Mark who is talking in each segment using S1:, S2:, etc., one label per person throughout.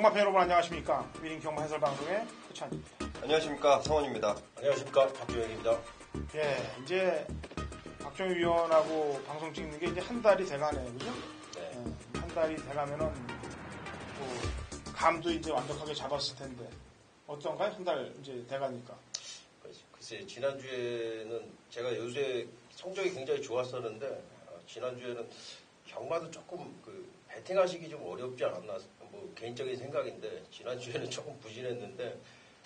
S1: 경마팬 여러분 안녕하십니까. 위닝 경마 해설방송의 표찬입니다.
S2: 안녕하십니까. 성원입니다.
S3: 안녕하십니까. 박주영입니다.
S1: 예, 이제 박정희 위원하고 방송 찍는 게 이제 한 달이 돼가네요. 그죠?
S3: 네.
S1: 예, 한 달이 돼가면은 뭐 감도 이제 완벽하게 잡았을 텐데 어떤가요? 한 달 이제 돼가니까.
S3: 글쎄, 지난주에는 제가 요새 성적이 굉장히 좋았었는데, 지난주에는 경마도 조금 배팅하시기 좀 어렵지 않았나, 뭐 개인적인 생각인데, 지난주에는 조금 부진했는데,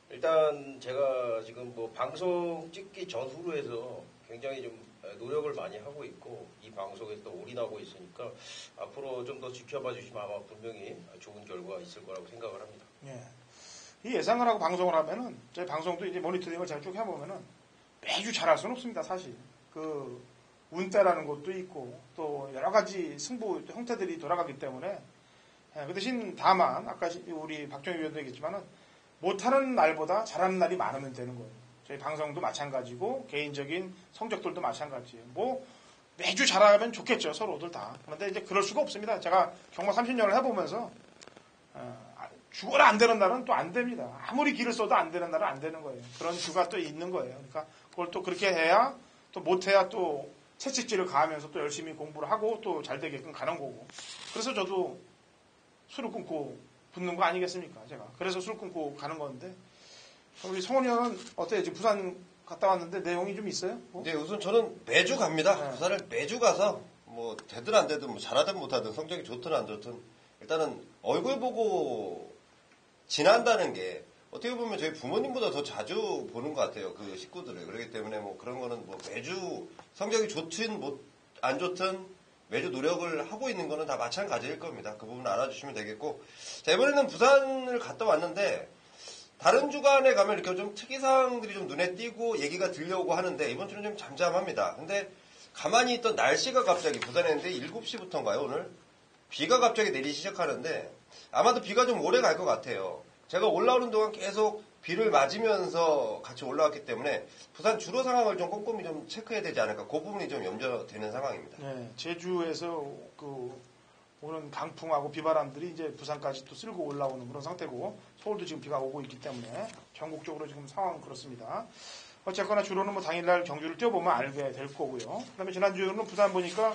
S3: 일단 제가 지금 뭐 방송 찍기 전후로 해서 굉장히 좀 노력을 많이 하고 있고, 이 방송에서 또 올인하고 있으니까, 앞으로 좀 더 지켜봐 주시면 아마 분명히 좋은 결과가 있을 거라고 생각을 합니다.
S1: 예. 이 예상을 하고 방송을 하면은, 저희 방송도 이제 모니터링을 제가 쭉 해보면은, 매주 잘할 수는 없습니다, 사실. 운대라는 것도 있고, 또 여러 가지 승부 형태들이 돌아가기 때문에, 예, 그 대신 다만, 아까 우리 박정희 위원도 얘기했지만은, 못하는 날보다 잘하는 날이 많으면 되는 거예요. 저희 방송도 마찬가지고, 개인적인 성적들도 마찬가지예요. 뭐, 매주 잘하면 좋겠죠, 서로들 다. 그런데 이제 그럴 수가 없습니다. 제가 경마 30년을 해보면서, 죽어라 안 되는 날은 또 안 됩니다. 아무리 길을 써도 안 되는 날은 안 되는 거예요. 그런 주가 또 있는 거예요. 그러니까 그걸 또 그렇게 해야 또 못해야 또 채찍질을 가하면서 또 열심히 공부를 하고 또 잘 되게끔 가는 거고. 그래서 저도 술을 끊고 붙는 거 아니겠습니까? 제가. 그래서 술 끊고 가는 건데. 우리 성원이 형은 어때요? 지금 부산 갔다 왔는데 내용이 좀 있어요? 뭐?
S2: 네, 우선 저는 매주 갑니다.
S1: 네.
S2: 부산을 매주 가서 뭐 되든 안 되든 뭐 잘하든 못하든 성적이 좋든 안 좋든 일단은 얼굴 보고 지난다는 게 어떻게 보면 저희 부모님보다 더 자주 보는 것 같아요. 그 식구들을. 그렇기 때문에 뭐 그런 거는 뭐 매주 성적이 좋든 뭐 안 좋든 매주 노력을 하고 있는 거는 다 마찬가지일 겁니다. 그 부분 알아주시면 되겠고. 자, 이번에는 부산을 갔다 왔는데 다른 주간에 가면 이렇게 좀 특이사항들이 좀 눈에 띄고 얘기가 들려오고 하는데 이번 주는 좀 잠잠합니다. 근데 가만히 있던 날씨가 갑자기 부산에 있는데 7시부터인가요, 오늘? 비가 갑자기 내리기 시작하는데 아마도 비가 좀 오래 갈 것 같아요. 제가 올라오는 동안 계속 비를 맞으면서 같이 올라왔기 때문에 부산 주로 상황을 좀 꼼꼼히 좀 체크해야 되지 않을까. 그 부분이 좀 염려되는 상황입니다.
S1: 네, 제주에서 오는 강풍하고 비바람들이 이제 부산까지 또 쓸고 올라오는 그런 상태고 서울도 지금 비가 오고 있기 때문에 전국적으로 지금 상황은 그렇습니다. 어쨌거나 주로는 뭐 당일날 경주를 뛰어보면 알게 될 거고요. 그다음에 지난주에는 부산 보니까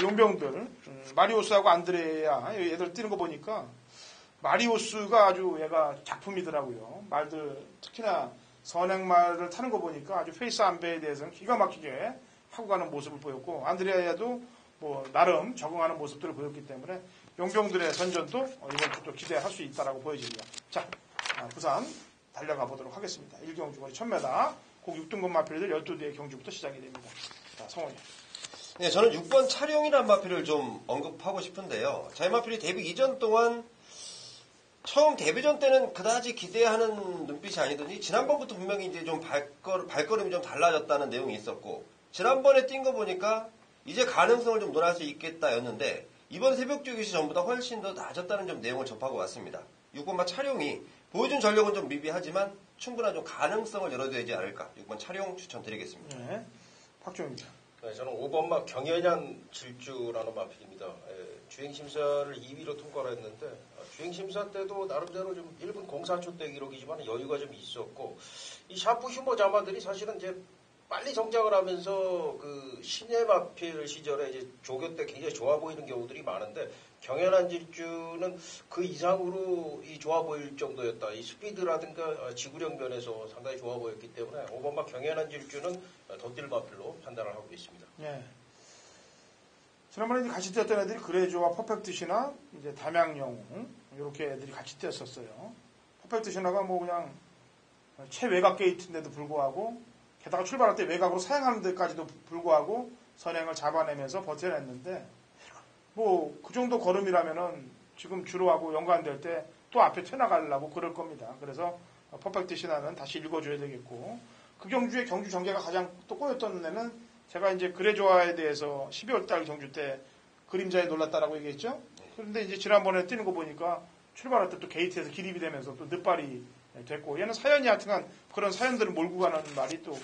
S1: 용병들 마리오스하고 안드레아 얘들 뛰는 거 보니까 마리오스가 아주 얘가 작품이더라고요. 말들 특히나 선행말을 타는 거 보니까 아주 페이스 안배에 대해서는 기가 막히게 하고 가는 모습을 보였고 안드레아도 뭐 나름 적응하는 모습들을 보였기 때문에 용병들의 선전도 이번 주 또 기대할 수 있다라고 보여집니다. 자, 부산 달려가 보도록 하겠습니다. 1경주 거리 1000m 고 6등급 마필들 12대의 경주부터 시작이 됩니다. 자, 성원이.
S2: 네, 저는 6번 차룡이라는 마필을 좀 언급하고 싶은데요. 자, 이 마필이 데뷔 이전 동안 처음 데뷔전 때는 그다지 기대하는 눈빛이 아니더니 지난번부터 분명히 이제 좀 발걸음이 좀 달라졌다는 내용이 있었고 지난번에 뛴 거 보니까 이제 가능성을 좀 논할 수 있겠다였는데 이번 새벽주 기시 전보다 훨씬 더 나아졌다는 좀 내용을 접하고 왔습니다. 6번마 차룡이 보여준 전력은 좀 미비하지만 충분한 좀 가능성을 열어두지 않을까. 6번 차룡 추천드리겠습니다.
S1: 네, 박종입니다.
S3: 네, 저는 5번마 경연한 질주라는 마필입니다. 주행심사를 2위로 통과를 했는데 주행심사 때도 나름대로 좀 1분 04초대 기록이지만 여유가 좀 있었고 이 샤프 휴머 자마들이 사실은 이제 빨리 성장을 하면서 신예 마필 시절에 이제 조교 때 굉장히 좋아 보이는 경우들이 많은데 경연한 질주는 그 이상으로 이 좋아 보일 정도였다. 이 스피드라든가 지구력 면에서 상당히 좋아 보였기 때문에 5번마 경연한 질주는 덧뛸 마필로 판단을 하고 있습니다.
S1: 네. 지난번에 같이 뛰었던 애들이 그레이조와 퍼펙트시나 이제 담양영웅 이렇게 애들이 같이 뛰었었어요. 퍼펙트시나가 뭐 그냥 최외곽 게이트인데도 불구하고 게다가 출발할 때 외곽으로 사용하는 데까지도 불구하고 선행을 잡아내면서 버텨냈는데 뭐 그 정도 걸음이라면은 지금 주로하고 연관될 때 또 앞에 튀어나가려고 그럴 겁니다. 그래서 퍼펙트시나는 다시 읽어줘야 되겠고 그 경주의 경주 전개가 가장 또 꼬였던 데는 제가 이제 그레조아에 대해서 12월 달 경주 때 그림자에 놀랐다라고 얘기했죠. 그런데 이제 지난번에 뛰는 거 보니까 출발할 때 또 게이트에서 기립이 되면서 또 늦발이 됐고 얘는 사연이 하여튼간 그런 사연들을 몰고 가는 말이 또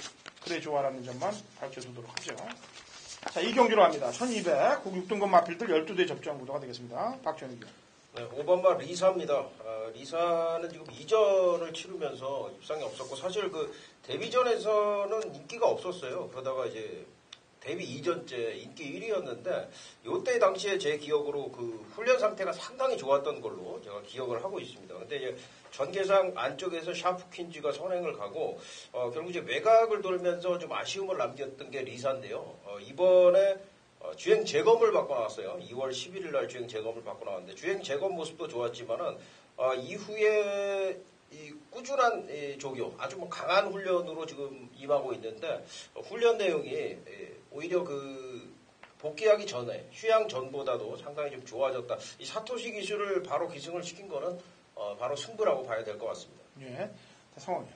S1: 그레조아라는 점만 밝혀두도록 하죠. 자, 이 경주로 합니다. 1200, 국 6등급 마필들 12대 접전 구도가 되겠습니다. 박주영 의견.
S3: 네, 5번마 리사입니다. 리사는 지금 이전을 치르면서 입상이 없었고 사실 그 데뷔전에서는 인기가 없었어요. 그러다가 이제 데뷔 이전째 인기 1위였는데 요때 당시에 제 기억으로 그 훈련 상태가 상당히 좋았던 걸로 제가 기억을 하고 있습니다. 근데 이제 전개상 안쪽에서 샤프킨지가 선행을 가고 결국 이제 외곽을 돌면서 좀 아쉬움을 남겼던 게 리사인데요. 이번에 주행 재검을 받고 나왔어요. 2월 11일 날 주행 재검을 받고 나왔는데 주행 재검 모습도 좋았지만은 이후에 이 꾸준한 조교, 아주 뭐 강한 훈련으로 지금 임하고 있는데 훈련 내용이 오히려 그 복귀하기 전에 휴양 전보다도 상당히 좀 좋아졌다. 이 사토시 기술을 바로 기승을 시킨 거는 바로 승부라고 봐야 될 것 같습니다.
S1: 예, 성원이요.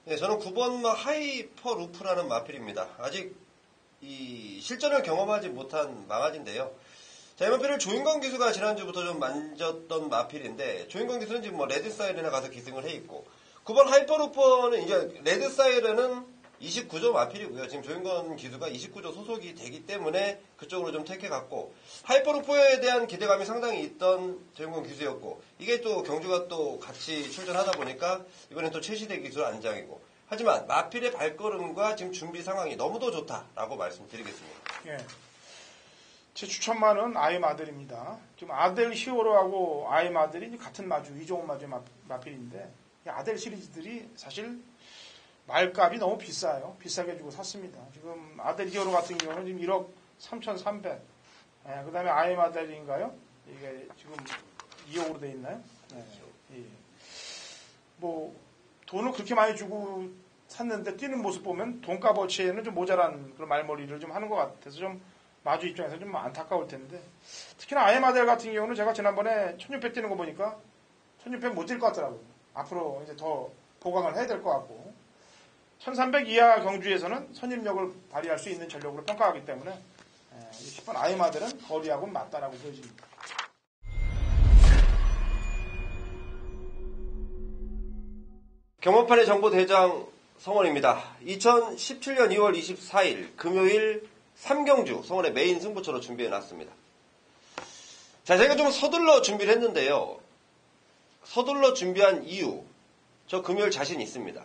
S2: 네, 저는 9번 하이퍼 루프라는 마필입니다. 아직 이 실전을 경험하지 못한 망아지인데요. 자, 이 마필을 조인광 기수가 지난주부터 좀 만졌던 마필인데 조인광 기수는 지금 뭐 레드 사이렌에 가서 기승을 해 있고 9번 하이퍼 루퍼는 이제 레드 사이렌은 29조 마필이고요. 지금 조인광 기수가 29조 소속이 되기 때문에 그쪽으로 좀 택해갔고 하이퍼 루퍼에 대한 기대감이 상당히 있던 조인광 기수였고 이게 또 경주가 또 같이 출전하다 보니까 이번엔 또 최시대 기술 안장이고 하지만 마필의 발걸음과 지금 준비 상황이 너무도 좋다라고 말씀드리겠습니다.
S1: 예. 제 추천마는 아이엠 아델입니다. 지금 아델 히어로하고 아이엠 아델이 같은 마주, 이종훈 마주의 마필인데 이 아델 시리즈들이 사실 말값이 너무 비싸요. 비싸게 주고 샀습니다. 지금 아델 히어로 같은 경우는 지금 1억 3,300. 그 다음에 아이엠 아델인가요? 이게 지금 2억으로 돼 있나요? 네. 예. 뭐 돈을 그렇게 많이 주고 샀는데 뛰는 모습 보면 돈값어치에는 좀 모자란 그런 말머리를 좀 하는 것 같아서 좀 마주 입장에서 좀 안타까울 텐데 특히나 아이엠 아델 같은 경우는 제가 지난번에 1600 뛰는 거 보니까 1600 못 뛸 것 같더라고요. 앞으로 이제 더 보강을 해야 될 것 같고 1300 이하 경주에서는 선임력을 발휘할 수 있는 전력으로 평가하기 때문에 10번 아이엠 아델은 거리하고는 맞다라고 보여집니다.
S2: 경마판의 정보대장 성원입니다. 2017년 2월 24일 금요일 3경주 성원의 메인 승부처로 준비해놨습니다. 자, 제가 좀 서둘러 준비를 했는데요. 서둘러 준비한 이유, 저 금요일 자신 있습니다.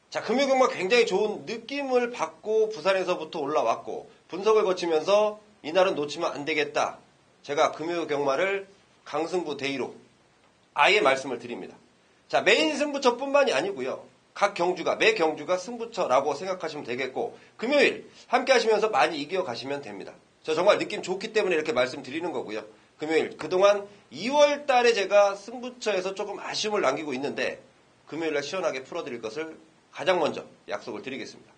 S2: 자, 금요 경마 굉장히 좋은 느낌을 받고 부산에서부터 올라왔고 분석을 거치면서 이날은 놓치면 안 되겠다. 제가 금요 경마를 강승부 대의로 아예 말씀을 드립니다. 자, 메인 승부처뿐만이 아니고요. 각 경주가, 매 경주가 승부처라고 생각하시면 되겠고 금요일 함께 하시면서 많이 이겨가시면 됩니다. 저 정말 느낌 좋기 때문에 이렇게 말씀드리는 거고요. 금요일, 그동안 2월 달에 제가 승부처에서 조금 아쉬움을 남기고 있는데 금요일날 시원하게 풀어드릴 것을 가장 먼저 약속을 드리겠습니다.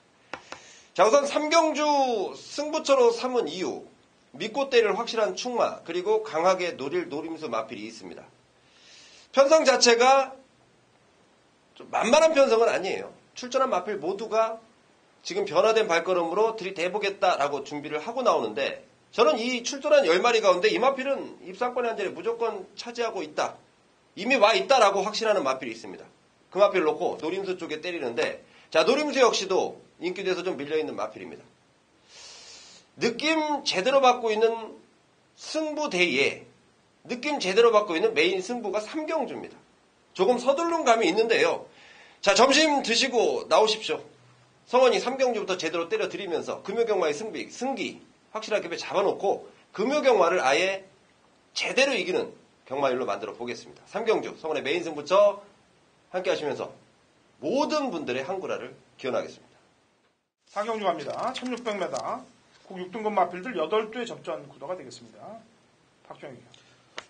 S2: 자, 우선 3경주 승부처로 삼은 이유, 믿고 때릴 확실한 충마, 그리고 강하게 노릴 노림수 마필이 있습니다. 편성 자체가 좀 만만한 편성은 아니에요. 출전한 마필 모두가 지금 변화된 발걸음으로 들이대보겠다라고 준비를 하고 나오는데 저는 이 출전한 10마리 가운데 이 마필은 입상권의 한 자리 무조건 차지하고 있다. 이미 와 있다라고 확신하는 마필이 있습니다. 그 마필을 놓고 노림수 쪽에 때리는데 자, 노림수 역시도 인기도에서 좀 밀려있는 마필입니다. 느낌 제대로 받고 있는 승부대회에 느낌 제대로 받고 있는 메인 승부가 3경주입니다. 조금 서두른 감이 있는데요. 자, 점심 드시고 나오십시오. 성원이 3경주부터 제대로 때려드리면서 금요경마의 승기 확실하게 잡아놓고 금요경마를 아예 제대로 이기는 경마일로 만들어 보겠습니다. 3경주 성원의 메인 승부처 함께 하시면서 모든 분들의 한구라를 기원하겠습니다.
S1: 4경주 갑니다. 1600m 국 6등급 마필들 8두의 접전 구도가 되겠습니다. 박정희요.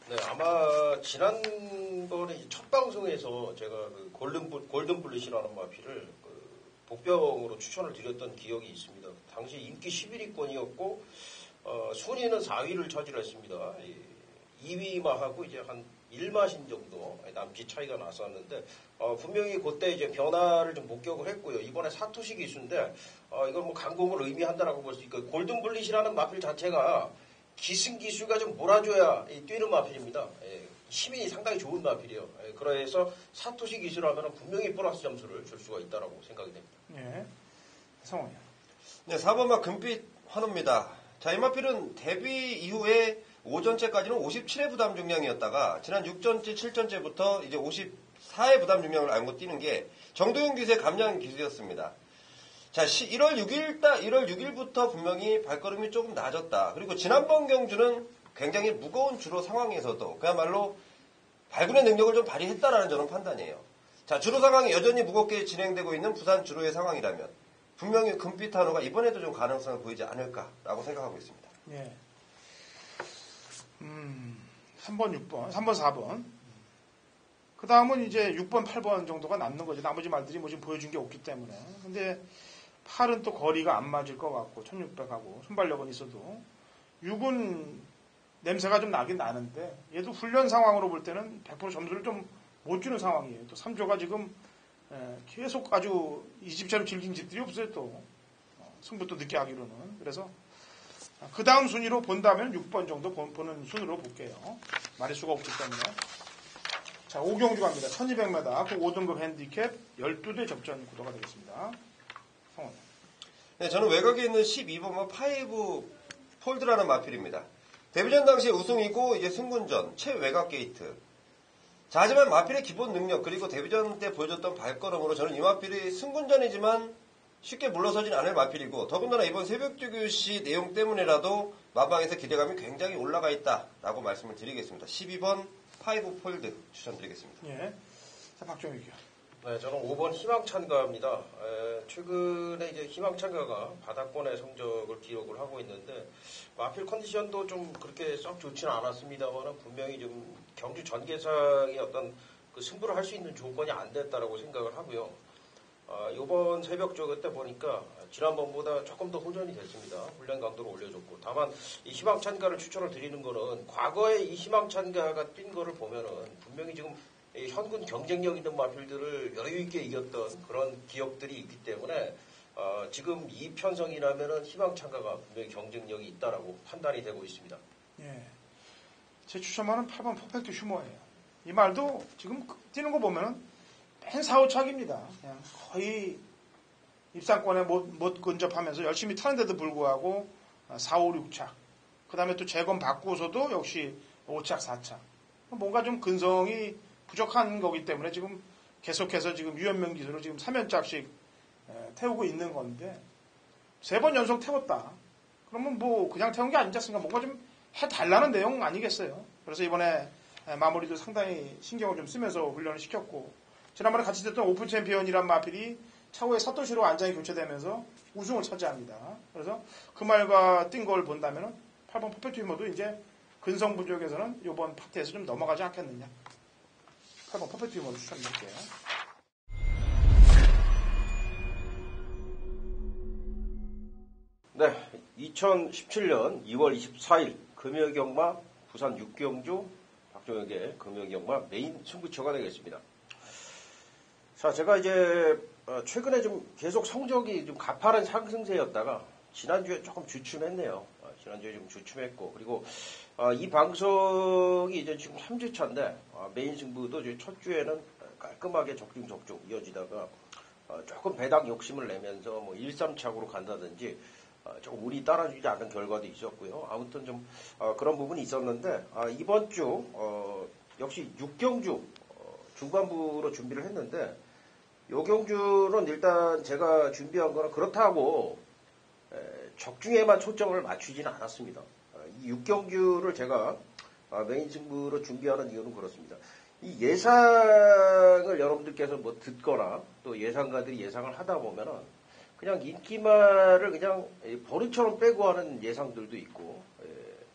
S3: 네, 아마 지난번에 첫 방송에서 제가 그 골든 블리시라는 마필을 그 복병으로 추천을 드렸던 기억이 있습니다. 당시 인기 11위권이었고 순위는 4위를 차지했습니다. 2위마하고 이제 한 1마신 정도 남짓 차이가 났었는데 분명히 그때 이제 변화를 좀 목격을 했고요. 이번에 사토시 기수인데 이건 뭐 강공을 의미한다라고 볼 수 있고 골든 블리시라는 마필 자체가 기승 기수가 좀 몰아줘야 뛰는 마필입니다. 힘이 상당히 좋은 마필이에요. 그래서 사토시 기수라면 분명히 보너스 점수를 줄 수가 있다라고 생각이 됩니다.
S1: 네, 성원이요.
S2: 네, 4번마 금빛 환호입니다. 자, 이 마필은 데뷔 이후에 오전째까지는 57의 부담 중량이었다가 지난 6전째, 7전째부터 이제 54의 부담 중량을 알고 뛰는 게 정도영 기수의 감량 기수였습니다. 자, 1월 6일부터 분명히 발걸음이 조금 낮았다. 그리고 지난번 경주는 굉장히 무거운 주로 상황에서도 그야말로 발군의 능력을 좀 발휘했다라는 저는 판단이에요. 자, 주로 상황이 여전히 무겁게 진행되고 있는 부산 주로의 상황이라면 분명히 금빛 한호가 이번에도 좀 가능성을 보이지 않을까라고 생각하고 있습니다.
S1: 예. 3번, 6번, 3번, 4번. 그 다음은 이제 6번, 8번 정도가 남는 거죠. 나머지 말들이 뭐 지금 보여준 게 없기 때문에. 근데 8은 또 거리가 안 맞을 것 같고, 1600하고, 순발력은 있어도. 6은 냄새가 좀 나긴 나는데, 얘도 훈련 상황으로 볼 때는 100% 점수를 좀 못 주는 상황이에요. 또 3조가 지금 계속 아주 이 집처럼 질긴 집들이 없어요, 또. 승부 또 늦게 하기로는. 그래서 그 다음 순위로 본다면 6번 정도 보는 순으로 볼게요. 마리수가 없기 때문에. 자, 5경주 갑니다. 1200m, 그 5등급 핸디캡 12대 접전 구도가 되겠습니다. 성원.
S2: 네, 저는 외곽에 있는 12번과 5 폴드라는 마필입니다. 데뷔전 당시 우승이고 이제 승군전 최외곽 게이트. 자, 하지만 마필의 기본 능력 그리고 데뷔전 때 보여줬던 발걸음으로 저는 이 마필이 승군전이지만 쉽게 물러서진 않을 마필이고 더군다나 이번 새벽주교시 내용 때문에라도 마방에서 기대감이 굉장히 올라가 있다라고 말씀을 드리겠습니다. 12번 5 폴드 추천드리겠습니다.
S1: 예. 자, 박종익이요.
S3: 네, 저는 5번 희망찬가입니다. 최근에 이제 희망찬가가 바닥권의 성적을 기록을 하고 있는데 마필 컨디션도 좀 그렇게 썩 좋지는 않았습니다만 분명히 좀 경주 전개상의 어떤 그 승부를 할 수 있는 조건이 안 됐다라고 생각을 하고요. 이번 새벽조 때 보니까 지난번보다 조금 더 호전이 됐습니다. 훈련 강도를 올려줬고 다만 이 희망찬가를 추천을 드리는 거는 과거에 이 희망찬가가 뛴 거를 보면은 분명히 지금 현군 경쟁력 있는 마필들을 여유 있게 이겼던 그런 기억들이 있기 때문에 지금 이 편성이라면은 희망찬가가 분명히 경쟁력이 있다라고 판단이 되고 있습니다.
S1: 예. 제 추천만은 8번 퍼펙트 휴머예요. 이 말도 지금 뛰는 거 보면은 맨 4, 5착입니다. 그냥 거의 입상권에 못 근접하면서 열심히 타는데도 불구하고 4, 5, 6착. 그 다음에 또 재검 바꾸고서도 역시 5착, 4착. 뭔가 좀 근성이 부족한 거기 때문에 지금 계속해서 지금 유연명 기수로 지금 3연짝씩 태우고 있는 건데 3번 연속 태웠다. 그러면 뭐 그냥 태운 게 아니지 않습니까? 뭔가 좀 해달라는 내용 아니겠어요? 그래서 이번에 마무리도 상당히 신경을 좀 쓰면서 훈련을 시켰고 지난번에 같이 됐던 오픈 챔피언이란 마필이 차후에 사토시로 안장이 교체되면서 우승을 차지합니다. 그래서 그 말과 뛴 걸 본다면 8번 퍼펙트 휴머도 이제 근성 부족에서는 이번 파트에서 좀 넘어가지 않겠느냐. 8번 퍼펙트 휴머를 추천드릴게요.
S3: 네, 2017년 2월 24일 금요경마 부산 6경주 박종혁의 금요경마 메인 승부처가 되겠습니다. 자, 제가 이제 최근에 좀 계속 성적이 좀 가파른 상승세였다가 지난주에 조금 주춤했네요. 지난주에 좀 주춤했고 그리고 이 방송이 이제 지금 3주차인데 메인 승부도 첫 주에는 깔끔하게 적중 이어지다가 조금 배당 욕심을 내면서 뭐 1, 3착으로 간다든지 조금 운이 따라주지 않는 결과도 있었고요. 아무튼 좀 그런 부분이 있었는데 이번 주 역시 6경주 중반부로 준비를 했는데 요 경주는 일단 제가 준비한 거는 그렇다고 적중에만 초점을 맞추지는 않았습니다. 이 6경주를 제가 메인 승부로 준비하는 이유는 그렇습니다. 이 예상을 여러분들께서 뭐 듣거나 또 예상가들이 예상을 하다 보면은 그냥 인기말을 그냥 버릇처럼 빼고 하는 예상들도 있고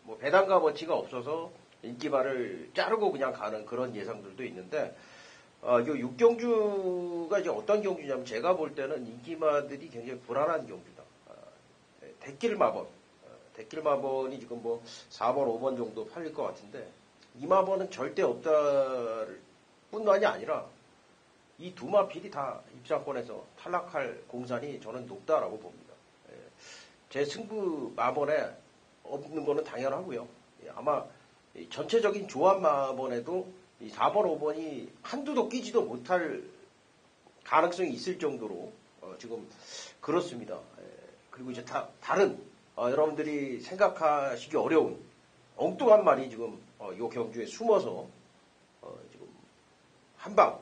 S3: 뭐 배당과 버치가 없어서 인기말을 자르고 그냥 가는 그런 예상들도 있는데 요 6경주가 이제 어떤 경주냐면 제가 볼 때는 인기마들이 굉장히 불안한 경주다. 대길마번. 대길마번이 지금 뭐 4번, 5번 정도 팔릴 것 같은데 이 마번은 절대 없다를 뿐만이 아니라 이 두 마필이 다 입상권에서 탈락할 공산이 저는 높다라고 봅니다. 제 승부 마번에 없는 거는 당연하고요. 아마 전체적인 조합 마번에도 이 4번, 5번이 한두도 끼지도 못할 가능성이 있을 정도로 지금 그렇습니다. 그리고 이제 다른 여러분들이 생각하시기 어려운 엉뚱한 말이 지금 요 경주에 숨어서 지금 한방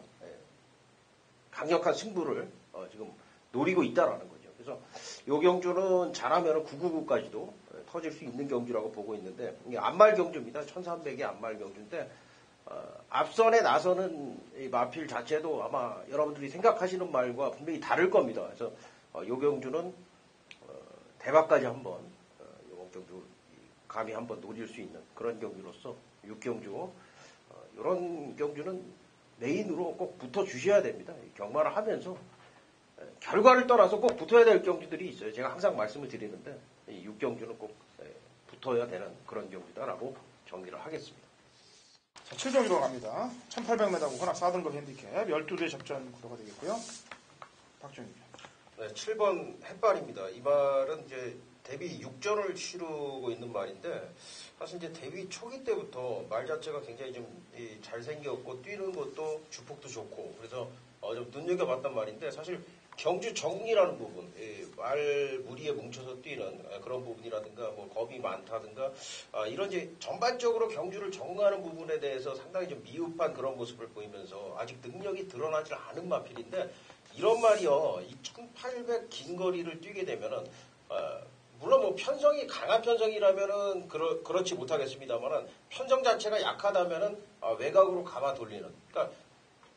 S3: 강력한 승부를 지금 노리고 있다라는 거죠. 그래서 요 경주는 잘하면 999까지도 터질 수 있는 경주라고 보고 있는데 이게 안말 경주입니다. 1300의 안말 경주인데 앞선에 나서는 이 마필 자체도 아마 여러분들이 생각하시는 말과 분명히 다를 겁니다. 그래서 요 경주는 대박까지 한번 요 경주 감히 한번 노릴 수 있는 그런 경주로서 6경주 이런 경주는 메인으로 꼭 붙어 주셔야 됩니다. 경마를 하면서 결과를 떠나서 꼭 붙어야 될 경주들이 있어요. 제가 항상 말씀을 드리는데 이 6경주는 꼭 붙어야 되는 그런 경주다라고 정리를 하겠습니다.
S1: 자, 7경주로 갑니다. 1800m고 혼합 4등급 핸디캡 12대 접전 구도가 되겠고요. 박준희.
S3: 네, 7번 햇발입니다. 이 말은 이제 데뷔 6전을 치르고 있는 말인데 사실 이제 데뷔 초기 때부터 말 자체가 굉장히 좀 잘생겼고 뛰는 것도 주폭도 좋고 그래서 좀 눈여겨봤단 말인데 사실 경주 정리라는 부분, 말 무리에 뭉쳐서 뛰는 그런 부분이라든가 뭐 겁이 많다든가 이런 이제 전반적으로 경주를 정리하는 부분에 대해서 상당히 좀 미흡한 그런 모습을 보이면서 아직 능력이 드러나지 않은 마필인데 이런 말이요, 이 1800 긴 거리를 뛰게 되면은 물론 뭐 편성이 강한 편성이라면은 그렇지 못하겠습니다만은 편성 자체가 약하다면은 외곽으로 감아 돌리는. 그러니까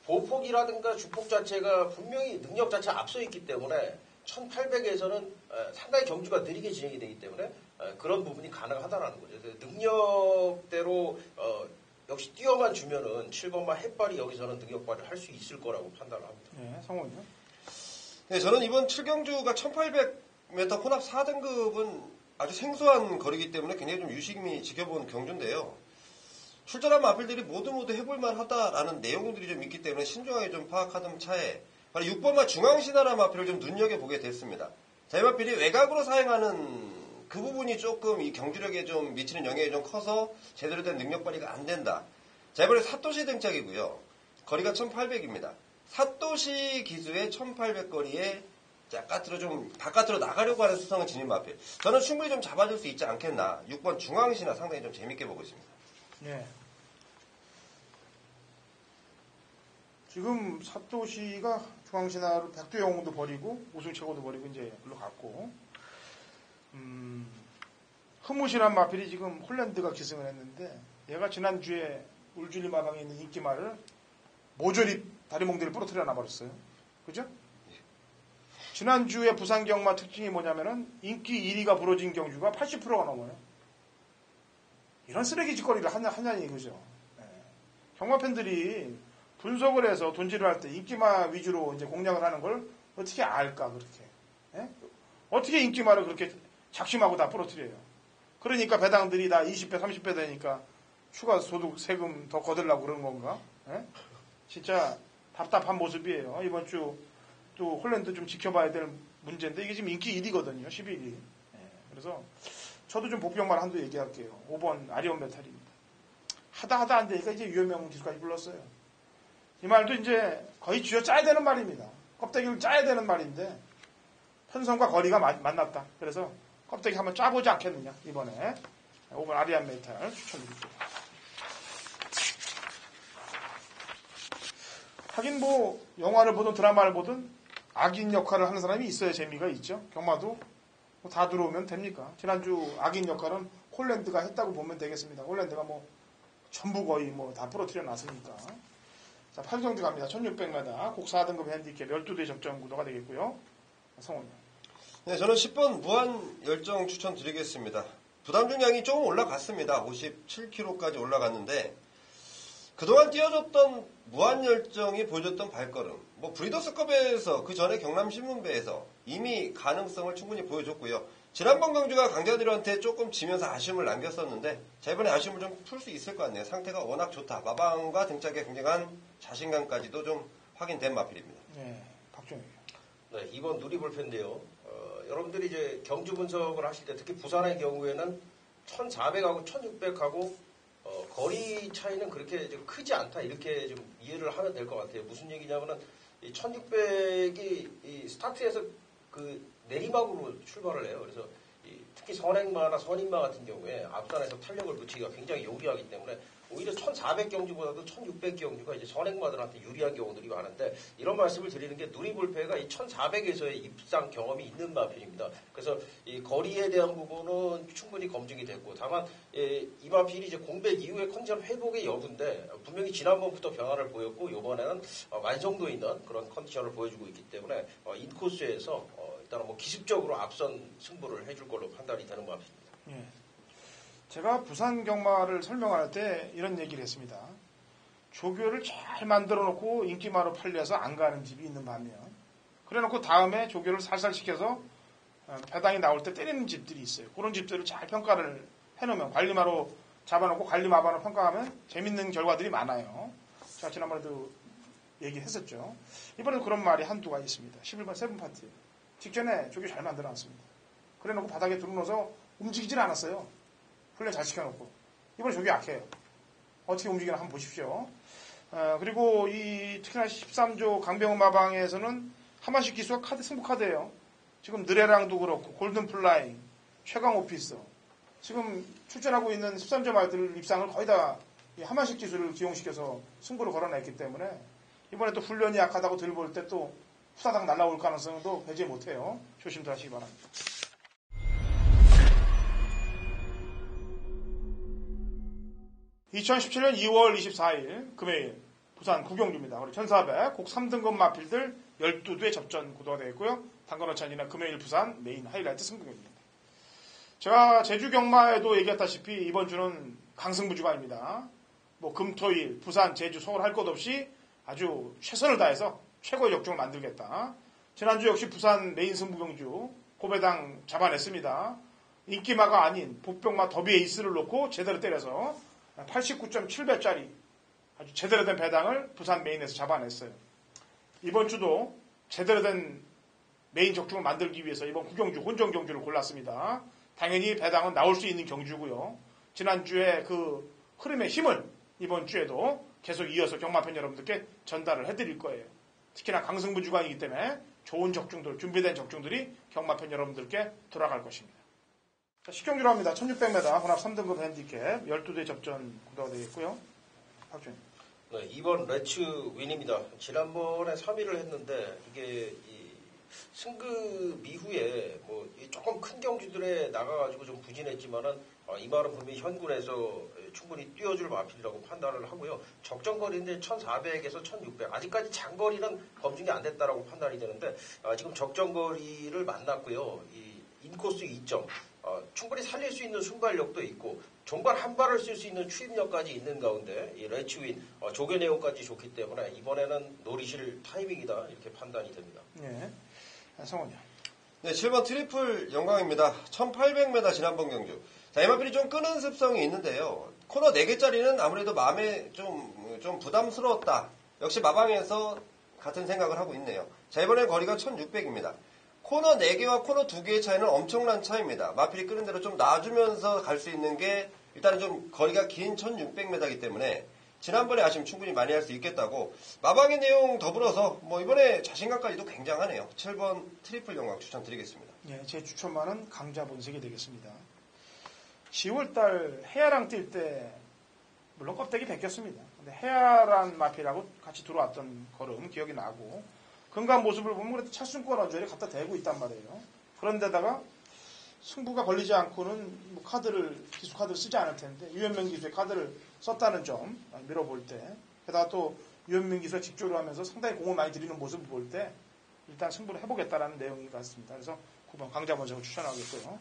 S3: 보폭이라든가 주폭 자체가 분명히 능력 자체가 앞서 있기 때문에 1800에서는 상당히 경주가 느리게 진행이 되기 때문에 그런 부분이 가능하다라는 거죠. 능력대로 역시 뛰어만 주면은 7번만 햇발이 여기서는 능력 발휘를 할 수 있을 거라고 판단을 합니다.
S1: 네, 성훈이요?
S2: 네, 저는 이번 7경주가 1800m 혼합 4등급은 아주 생소한 거리이기 때문에 굉장히 좀 유심히 지켜본 경주인데요. 출전한 마필들이 모두 해볼만 하다라는 내용들이 좀 있기 때문에 신중하게 좀 파악하던 차에 바로 6번마 중앙신하라 마필을 좀 눈여겨보게 됐습니다. 자, 이 마필이 외곽으로 사용하는 그 부분이 조금 이 경주력에 좀 미치는 영향이 좀 커서 제대로 된 능력 발휘가 안 된다. 자, 이번에 사토시 등짝이고요. 거리가 1800입니다. 사토시 기수의 1800 거리에 바깥으로 나가려고 하는 수성은 진입 마필. 저는 충분히 좀 잡아줄 수 있지 않겠나. 6번 중앙신하 상당히 좀 재밌게 보고 있습니다.
S1: 예. 지금 사토시가 중앙신하를 백두영웅도 버리고 우승최고도 버리고 이제 글로 갔고, 흐무실한 마필이 지금 홀랜드가 기승을 했는데 얘가 지난주에 울줄리 마방에 있는 인기말을 모조리 다리 몽둥이를 부러뜨려 놔버렸어요. 그죠? 지난주에 부산 경마 특징이 뭐냐면은 인기 1위가 부러진 경주가 80%가 넘어요. 이런 쓰레기 짓거리를 하냐니, 그죠? 네. 경마 팬들이 분석을 해서 돈질을 할 때 인기마 위주로 이제 공략을 하는 걸 어떻게 알까, 그렇게. 네? 어떻게 인기마를 그렇게 작심하고 다 부러뜨려요. 그러니까 배당들이 다 20배, 30배 되니까 추가 소득 세금 더 거들라고 그러는 건가? 네? 진짜 답답한 모습이에요. 이번 주 또 홀랜드 좀 지켜봐야 될 문제인데 이게 지금 인기 1위거든요. 11위. 네. 그래서 저도 좀 복병만 한두 얘기할게요. 5번 아리온 메탈입니다. 하다 안 되니까 이제 유효명 기수까지 불렀어요. 이 말도 이제 거의 쥐어 짜야 되는 말입니다. 껍데기를 짜야 되는 말인데 편성과 거리가 만났다. 그래서 껍데기 한번 짜보지 않겠느냐, 이번에. 5번 아리온 메탈 추천드릴게요. 하긴 뭐 영화를 보든 드라마를 보든 악인 역할을 하는 사람이 있어야 재미가 있죠. 경마도 뭐 다 들어오면 됩니까? 지난주 악인 역할은 홀랜드가 했다고 보면 되겠습니다. 홀랜드가 뭐 전부 거의 뭐 다 부러뜨려 놨으니까. 자, 8경주 갑니다. 1600m 곡 4등급 핸디캡 12대 접전 구도가 되겠고요. 성훈이요.
S2: 네, 저는 10번 무한 열정 추천드리겠습니다. 부담 중량이 조금 올라갔습니다. 57kg까지 올라갔는데 그동안 뛰어줬던 무한열정이 보여줬던 발걸음, 뭐 브리더스컵에서 그 전에 경남신문배에서 이미 가능성을 충분히 보여줬고요. 지난번 경주가 강자들한테 조금 지면서 아쉬움을 남겼었는데 자, 이번에 아쉬움을 좀 풀 수 있을 것 같네요. 상태가 워낙 좋다. 마방과 등짝에 굉장한 자신감까지도 좀 확인된 마필입니다.
S1: 네, 박종혁.
S3: 네, 2번 누리볼펜인데요. 여러분들이 이제 경주 분석을 하실 때 특히 부산의 경우에는 1400하고 1600하고 거리 차이는 그렇게 크지 않다 이렇게 좀 이해를 하면 될 것 같아요. 무슨 얘기냐면은 1600이 스타트에서 그 내리막으로 출발을 해요. 그래서 특히 선행마나 선인마 같은 경우에 앞산에서 탄력을 붙이기가 굉장히 용이하기 때문에 오히려 1,400경주보다도 1,600경주가 이제 선행마들한테 유리한 경우들이 많은데 이런 말씀을 드리는 게 누리불패가 이 1,400에서의 입상 경험이 있는 마필입니다. 그래서 이 거리에 대한 부분은 충분히 검증이 됐고 다만 이 마필이 이제 공백 이후에 컨디션 회복의 여부인데 분명히 지난번부터 변화를 보였고 이번에는 완성도 있는 그런 컨디션을 보여주고 있기 때문에 인코스에서 일단은 뭐 기습적으로 앞선 승부를 해줄 걸로 판단이 되는 마필입니다.
S1: 예. 제가 부산 경마를 설명할 때 이런 얘기를 했습니다. 조교를 잘 만들어 놓고 인기마로 팔려서 안 가는 집이 있는 반면 그래 놓고 다음에 조교를 살살 시켜서 배당이 나올 때 때리는 집들이 있어요. 그런 집들을 잘 평가를 해놓으면 관리마로 잡아놓고 관리마반을 평가하면 재밌는 결과들이 많아요. 제가 지난번에도 얘기했었죠. 이번에도 그런 말이 한두가 있습니다. 11번 세븐 파티 직전에 조교 잘 만들어 놨습니다. 그래 놓고 바닥에 들어놓아서 움직이질 않았어요. 훈련 잘 시켜놓고. 이번에 조교 약해요. 어떻게 움직이나 한번 보십시오. 그리고 특히나 13조 강병호 마방에서는 하마식 기수가 승부 카드예요. 지금 느레랑도 그렇고 골든 플라잉, 최강 오피서 지금 출전하고 있는 13조 말들 입상을 거의 다 하마식 기수를 기용시켜서 승부를 걸어냈기 때문에 이번에 또 훈련이 약하다고 들볼 때 또 후다닥 날아올 가능성도 배제 못해요. 조심들 하시기 바랍니다. 2017년 2월 24일 금요일 부산 구경주입니다. 우리 1400 곡 3등급 마필들 12두의 접전 구도가 되겠고요. 당근어찬이나 금요일 부산 메인 하이라이트 승부경입니다. 제가 제주 경마에도 얘기했다시피 이번 주는 강승부 주간입니다. 뭐 금토일 부산 제주 서울 할 것 없이 아주 최선을 다해서 최고의 역종을 만들겠다. 지난주 역시 부산 메인 승부경주 고배당 잡아냈습니다. 인기마가 아닌 복병마 더비 에이스를 놓고 제대로 때려서 89.7배짜리 아주 제대로 된 배당을 부산 메인에서 잡아냈어요. 이번 주도 제대로 된 메인 적중을 만들기 위해서 이번 구경주 혼전 경주를 골랐습니다. 당연히 배당은 나올 수 있는 경주고요. 지난주에 그 흐름의 힘을 이번 주에도 계속 이어서 경마팬 여러분들께 전달을 해드릴 거예요. 특히나 강승부 주간이기 때문에 좋은 적중들, 준비된 적중들이 경마팬 여러분들께 돌아갈 것입니다. 자, 10경주로 합니다. 1600m 혼합 3등급 핸디캡 12대 접전 구도가 되겠고요. 박주님.
S3: 네, 이번 레츠 윈입니다. 지난번에 3위를 했는데 이게 이 승급 이후에 뭐 조금 큰 경주들에 나가가지고 좀 부진했지만은 이 말은 분명히 현군에서 충분히 뛰어줄 마필이라고 판단을 하고요. 적정거리인데 1400에서 1600 아직까지 장거리는 검증이 안 됐다라고 판단이 되는데 지금 적정거리를 만났고요. 이 인코스 2점 충분히 살릴 수 있는 순발력도 있고 종발 한 발을 쓸 수 있는 추임력까지 있는 가운데 이 레츠윈 조교 내용까지 좋기 때문에 이번에는 노리실 타이밍이다 이렇게 판단이 됩니다.
S1: 네, 성원이요.
S2: 네, 7번 트리플 영광입니다. 1800m 지난번 경주. 자, 이 마필이 좀 끄는 습성이 있는데요. 코너 4개짜리는 아무래도 마음에 좀 부담스러웠다. 역시 마방에서 같은 생각을 하고 있네요. 자, 이번엔 거리가 1600입니다. 코너 4개와 코너 2개의 차이는 엄청난 차이입니다. 마필이 끄는 대로 좀 놔주면서 갈 수 있는 게 일단은 좀 거리가 긴 1600m이기 때문에 지난번에 아쉬움 충분히 많이 할 수 있겠다고 마방의 내용 더불어서 뭐 이번에 자신감까지도 굉장하네요. 7번 트리플 영광 추천드리겠습니다.
S1: 예, 제 추천만은 강자 본색이 되겠습니다. 10월달 해야랑 뛸 때 물론 껍데기 벗겼습니다. 근데 해야란 마필하고 같이 들어왔던 걸음 기억이 나고 건강 모습을 보면 그래도 찰순권 어절에 갖다 대고 있단 말이에요. 그런데다가 승부가 걸리지 않고는 뭐 기수 카드를 쓰지 않을 텐데 유현명 기수의 카드를 썼다는 점 밀어볼 때 게다가 또 유현명 기수가 직조를 하면서 상당히 공을 많이 들이는 모습을 볼 때 일단 승부를 해보겠다라는 내용인 것 같습니다. 그래서 9번 강자본색을 추천하겠고요.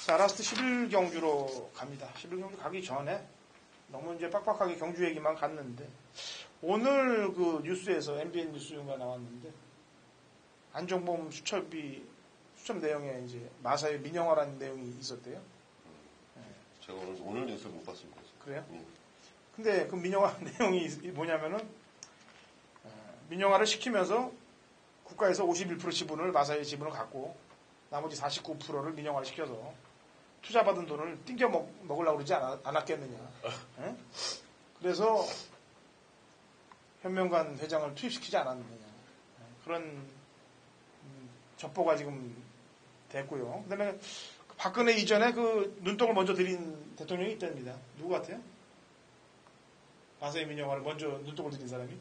S1: 자, 라스트 11경주로 갑니다. 11경주 가기 전에 너무 이제 빡빡하게 경주 얘기만 갔는데 오늘 그 뉴스에서 MBN 뉴스가 나왔는데 안종범 수첩 내용에 이제 마사의 민영화라는 내용이 있었대요.
S2: 네. 제가 오늘 뉴스를 못 봤습니다.
S1: 그래요? 근데 그 민영화 내용이 뭐냐면은 민영화를 시키면서 국가에서 51% 지분을 마사의 지분을 갖고 나머지 49%를 민영화를 시켜서 투자받은 돈을 띵겨 먹으려고 그러지 않았겠느냐. 네? 그래서 현명관 회장을 투입시키지 않았느냐. 그런 첩보가 지금 됐고요. 그다음에 박근혜 이전에 그 눈독을 먼저 들인 대통령이 있답니다. 누구 같아요? 마사이 민영화를 먼저 눈독을 들인 사람이?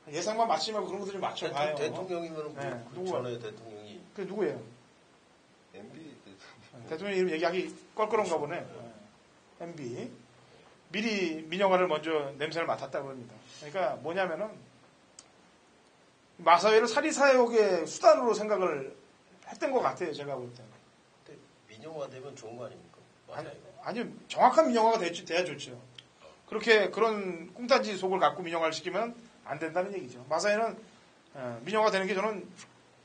S1: 예상만 맞지 말고 그런 것들 좀 맞춰봐요.
S3: 대통령이면
S1: 네,
S3: 그 전에 대통령이.
S1: 그 누구예요?
S2: MB
S1: 대통령 이름 얘기하기 껄끄러운가 보네. MB. 미리 민영화를 먼저 냄새를 맡았다고 합니다. 그러니까 뭐냐면은 마사회를 사리사욕의 수단으로 생각을 했던 것 같아요. 제가 볼 때는.
S3: 근데 민영화 되면 좋은 거 아닙니까? 맞아요.
S1: 아니 정확한 민영화가 돼야 좋죠. 그렇게 그런 꿍딴지 속을 갖고 민영화를 시키면 안 된다는 얘기죠. 마사회는 민영화 되는 게 저는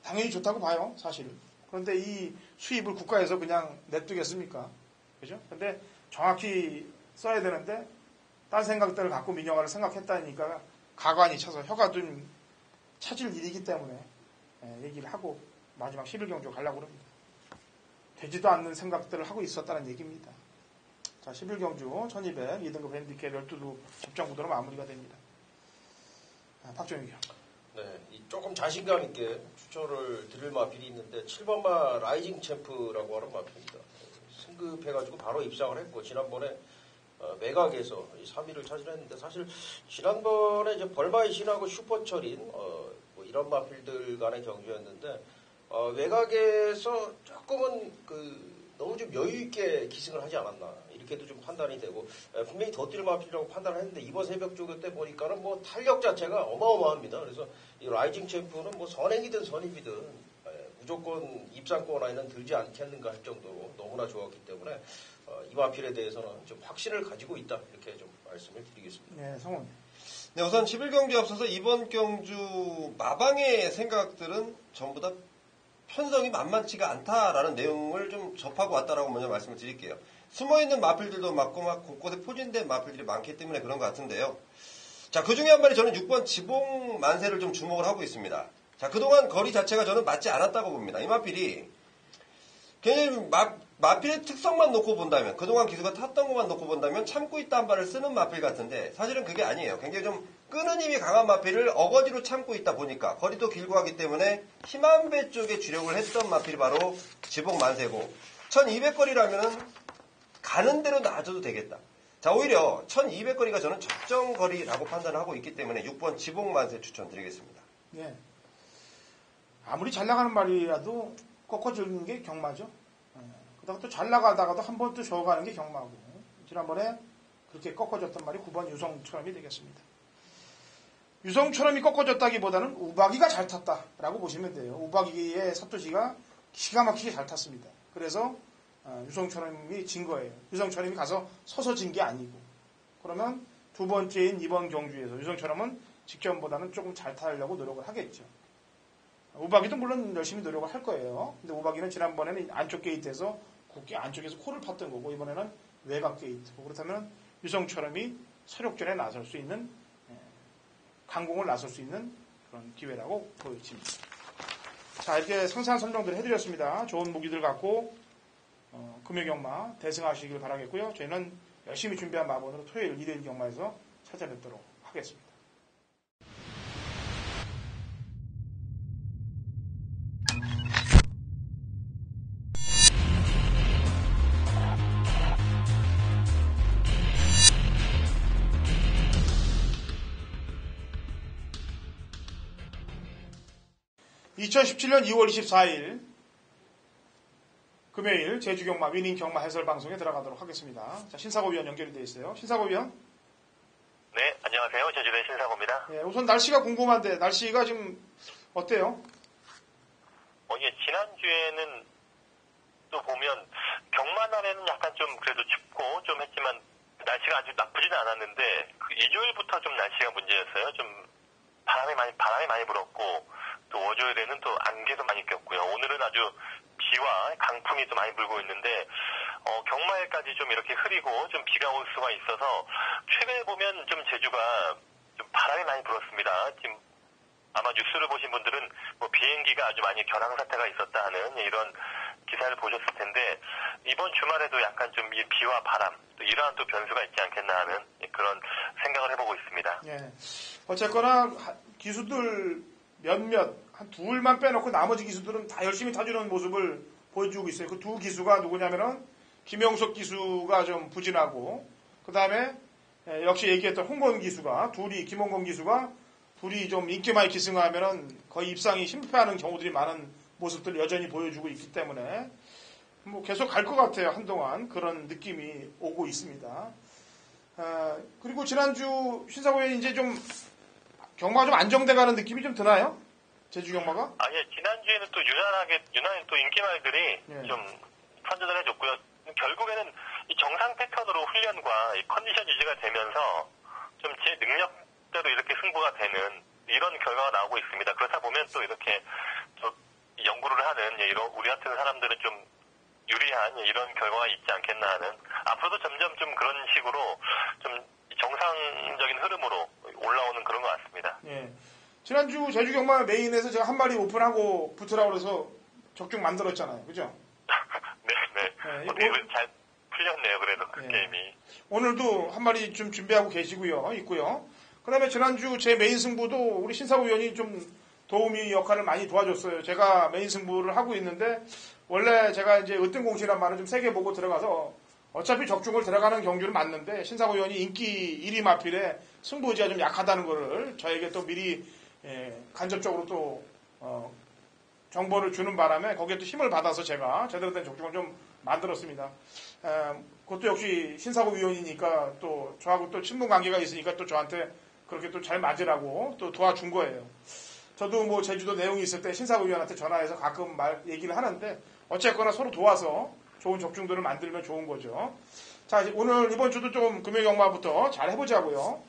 S1: 당연히 좋다고 봐요. 사실. 그런데 이 수입을 국가에서 그냥 냅두겠습니까? 그죠? 근데 정확히 써야 되는데 딴 생각들을 갖고 민영화를 생각했다니까 가관이 차서 혀가 좀 차질 일이기 때문에 얘기를 하고 마지막 11경주 가려고 합니다. 되지도 않는 생각들을 하고 있었다는 얘기입니다. 자, 11경주 1200 2등급 핸디캡 12루 접전구도로 마무리가 됩니다. 박정희 형.
S3: 네, 조금 자신감 있게 추천을 드릴 마필이 있는데 7번마 라이징 챔프라고 하는 마필입니다. 승급해가지고 바로 입상을 했고 지난번에 매각에서 3위를 차지했는데 사실 지난번에 이제 벌마의 신하고 슈퍼철인 뭐 이런 마필들 간의 경주였는데 외곽에서 조금은 너무 좀 여유 있게 기승을 하지 않았나 이렇게도 좀 판단이 되고 분명히 더 뛸 마필이라고 판단을 했는데 이번 새벽 조교 때 보니까는 뭐 탄력 자체가 어마어마합니다. 그래서 이 라이징 챔프는 뭐 선행이든 선입이든 무조건 입상권 안에는 들지 않겠는가 할 정도로 너무나 좋았기 때문에 이 마필에 대해서는 좀 확신을 가지고 있다 이렇게 좀 말씀을 드리겠습니다.
S1: 네, 성훈.
S2: 네, 우선 11경주에 앞서서 이번 경주 마방의 생각들은 전부 다 편성이 만만치가 않다라는 내용을 좀 접하고 왔다라고 먼저 말씀을 드릴게요. 숨어있는 마필들도 많고 막 곳곳에 포진된 마필들이 많기 때문에 그런 것 같은데요. 자, 그 중에 한 마리 저는 6번 지봉 만세를 좀 주목을 하고 있습니다. 자, 그동안 거리 자체가 저는 맞지 않았다고 봅니다. 이 마필이 굉장히 마필의 특성만 놓고 본다면, 그동안 기수가 탔던 것만 놓고 본다면 참고 있다 한 발을 쓰는 마필 같은데 사실은 그게 아니에요. 굉장히 좀 끄는 힘이 강한 마필을 어거지로 참고 있다 보니까 거리도 길고 하기 때문에 힘한배 쪽에 주력을 했던 마필이 바로 지봉 만세고 1200거리라면 가는 대로 놔줘도 되겠다. 자, 오히려 1200거리가 저는 적정거리라고 판단을 하고 있기 때문에 6번 지봉 만세 추천드리겠습니다.
S1: 네. 아무리 잘 나가는 말이라도 꺾어주는 게 경마죠. 그다가 또 잘 나가다가도 한 번 또 저어가는 게 경마고. 지난번에 그렇게 꺾어졌던 말이 9번 유성처럼이 되겠습니다. 유성처럼이 꺾어졌다기보다는 우박이가 잘 탔다라고 보시면 돼요. 우박이의 사토시가 기가 막히게 잘 탔습니다. 그래서 유성처럼이 진 거예요. 유성처럼이 가서 서서 진 게 아니고. 그러면 두 번째인 이번 경주에서 유성처럼은 직전보다는 조금 잘 타려고 노력을 하겠죠. 우박이도 물론 열심히 노력을 할 거예요. 근데 우박이는 지난번에는 안쪽 게이트에서 국기 안쪽에서 코를 팠던 거고 이번에는 외곽 게이트. 그렇다면 유성처럼이 서력전에 나설 수 있는 강공을 나설 수 있는 그런 기회라고 보여집니다. 자, 이렇게 상세한 설명들을 해드렸습니다. 좋은 무기들 갖고 금요경마 대승하시길 바라겠고요. 저희는 열심히 준비한 마본으로 토요일 1일 경마에서 찾아뵙도록 하겠습니다. 2017년 2월 24일 금요일 제주경마 위닝 경마 해설 방송에 들어가도록 하겠습니다. 자, 신사고 위원 연결이 되어 있어요. 신사고 위원.
S4: 네, 안녕하세요. 제주도의 신사고입니다.
S1: 예, 우선 날씨가 궁금한데 날씨가 지금 어때요?
S4: 예, 지난주에는 또 보면 경마 날에는 약간 좀 그래도 춥고 좀 했지만 날씨가 아주 나쁘지는 않았는데 그 일요일부터 좀 날씨가 문제였어요. 좀 바람이 많이 불었고 또 월요일에는 또 안개도 많이 꼈고요. 오늘은 아주 비와 강풍이 또 많이 불고 있는데 경마일까지 좀 이렇게 흐리고 좀 비가 올 수가 있어서 최근에 보면 좀 제주가 좀 바람이 많이 불었습니다. 지금 아마 뉴스를 보신 분들은 뭐 비행기가 아주 많이 결항 사태가 있었다 하는 이런 기사를 보셨을 텐데 이번 주말에도 약간 좀 이 비와 바람 또 이러한 또 변수가 있지 않겠나 하는 그런 생각을 해보고 있습니다.
S1: 예. 어쨌거나 기수들 몇몇 한 둘만 빼놓고 나머지 기수들은 다 열심히 타주는 모습을 보여주고 있어요. 그 두 기수가 누구냐면은 김영석 기수가 좀 부진하고 그 다음에 역시 얘기했던 홍건 기수가 김홍건 기수가 둘이 좀 인기 많이 기승하면은 거의 입상이 실패하는 경우들이 많은 모습들을 여전히 보여주고 있기 때문에 뭐 계속 갈 것 같아요. 한동안 그런 느낌이 오고 있습니다. 그리고 지난주 신사고 의원이 이제 좀 경마가 좀 안정돼가는 느낌이 좀 드나요? 제주 경마가?
S4: 예. 지난주에는 또 유난히 또 인기말들이
S1: 예.
S4: 좀 선전을 해줬고요. 결국에는 이 정상 패턴으로 훈련과 이 컨디션 유지가 되면서 좀 제 능력대로 이렇게 승부가 되는 이런 결과가 나오고 있습니다. 그렇다 보면 또 이렇게 또 연구를 하는 우리 같은 사람들은 좀 유리한 이런 결과가 있지 않겠나 하는, 앞으로도 점점 좀 그런 식으로 좀 정상적인 흐름으로 올라오는 그런 것 같습니다.
S1: 예. 지난주 제주 경마 메인에서 제가 한 마리 오픈하고 붙으라고 그래서 적중 만들었잖아요. 그죠?
S4: 네. 어떻게 잘 풀렸네요. 그래도 그 게임이.
S1: 오늘도 한 마리 좀 준비하고 있고요. 그 다음에 지난주 제 메인 승부도 우리 신사고 의원이 좀 도우미 역할을 많이 도와줬어요. 제가 메인 승부를 하고 있는데, 원래 제가 이제 으뜸공시란 말을 좀 세게 보고 들어가서 어차피 적중을 들어가는 경주는 맞는데, 신사고 의원이 인기 1위 마필에 승부 의지가 좀 약하다는 거를 저에게 또 미리 간접적으로 또 정보를 주는 바람에 거기에 또 힘을 받아서 제가 제대로 된 적중을 좀 만들었습니다. 그것도 역시 신사고 위원이니까 또 저하고 또 친분 관계가 있으니까 또 저한테 그렇게 또 잘 맞으라고 또 도와준 거예요. 저도 뭐 제주도 내용이 있을 때 신사고 위원한테 전화해서 가끔 얘기를 하는데, 어쨌거나 서로 도와서 좋은 적중들을 만들면 좋은 거죠. 자, 이번 주도 좀 금요 경마부터 잘 해보자고요.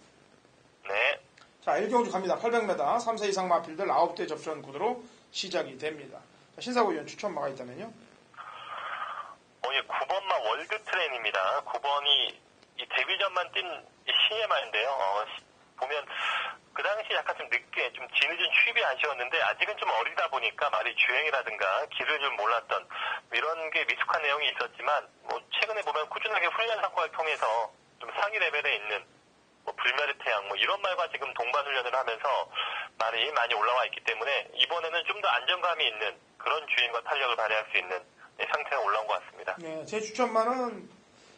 S4: 네.
S1: 자, 1경주 갑니다. 800m 3세 이상 마필들 9대 접전 구도로 시작이 됩니다. 자, 신사고 위원 추천마가 있다면요?
S4: 9번마 월드 트레인입니다. 9번이 이 데뷔전만 뛴 신예마인데요. 보면 그 당시 약간 좀 늦게 좀 뒤늦은 취입이 아쉬웠는데, 아직은 좀 어리다 보니까 말이 주행이라든가 길을 좀 몰랐던 이런 게 미숙한 내용이 있었지만, 뭐 최근에 보면 꾸준하게 훈련 성과를 통해서 좀 상위 레벨에 있는 불멸의 태양 이런 말과 지금 동반 훈련을 하면서 말이 많이 올라와 있기 때문에 이번에는 좀 더 안정감이 있는 그런 주행과 탄력을 발휘할 수 있는 상태가 올라온 것 같습니다.
S1: 네, 제 추천마는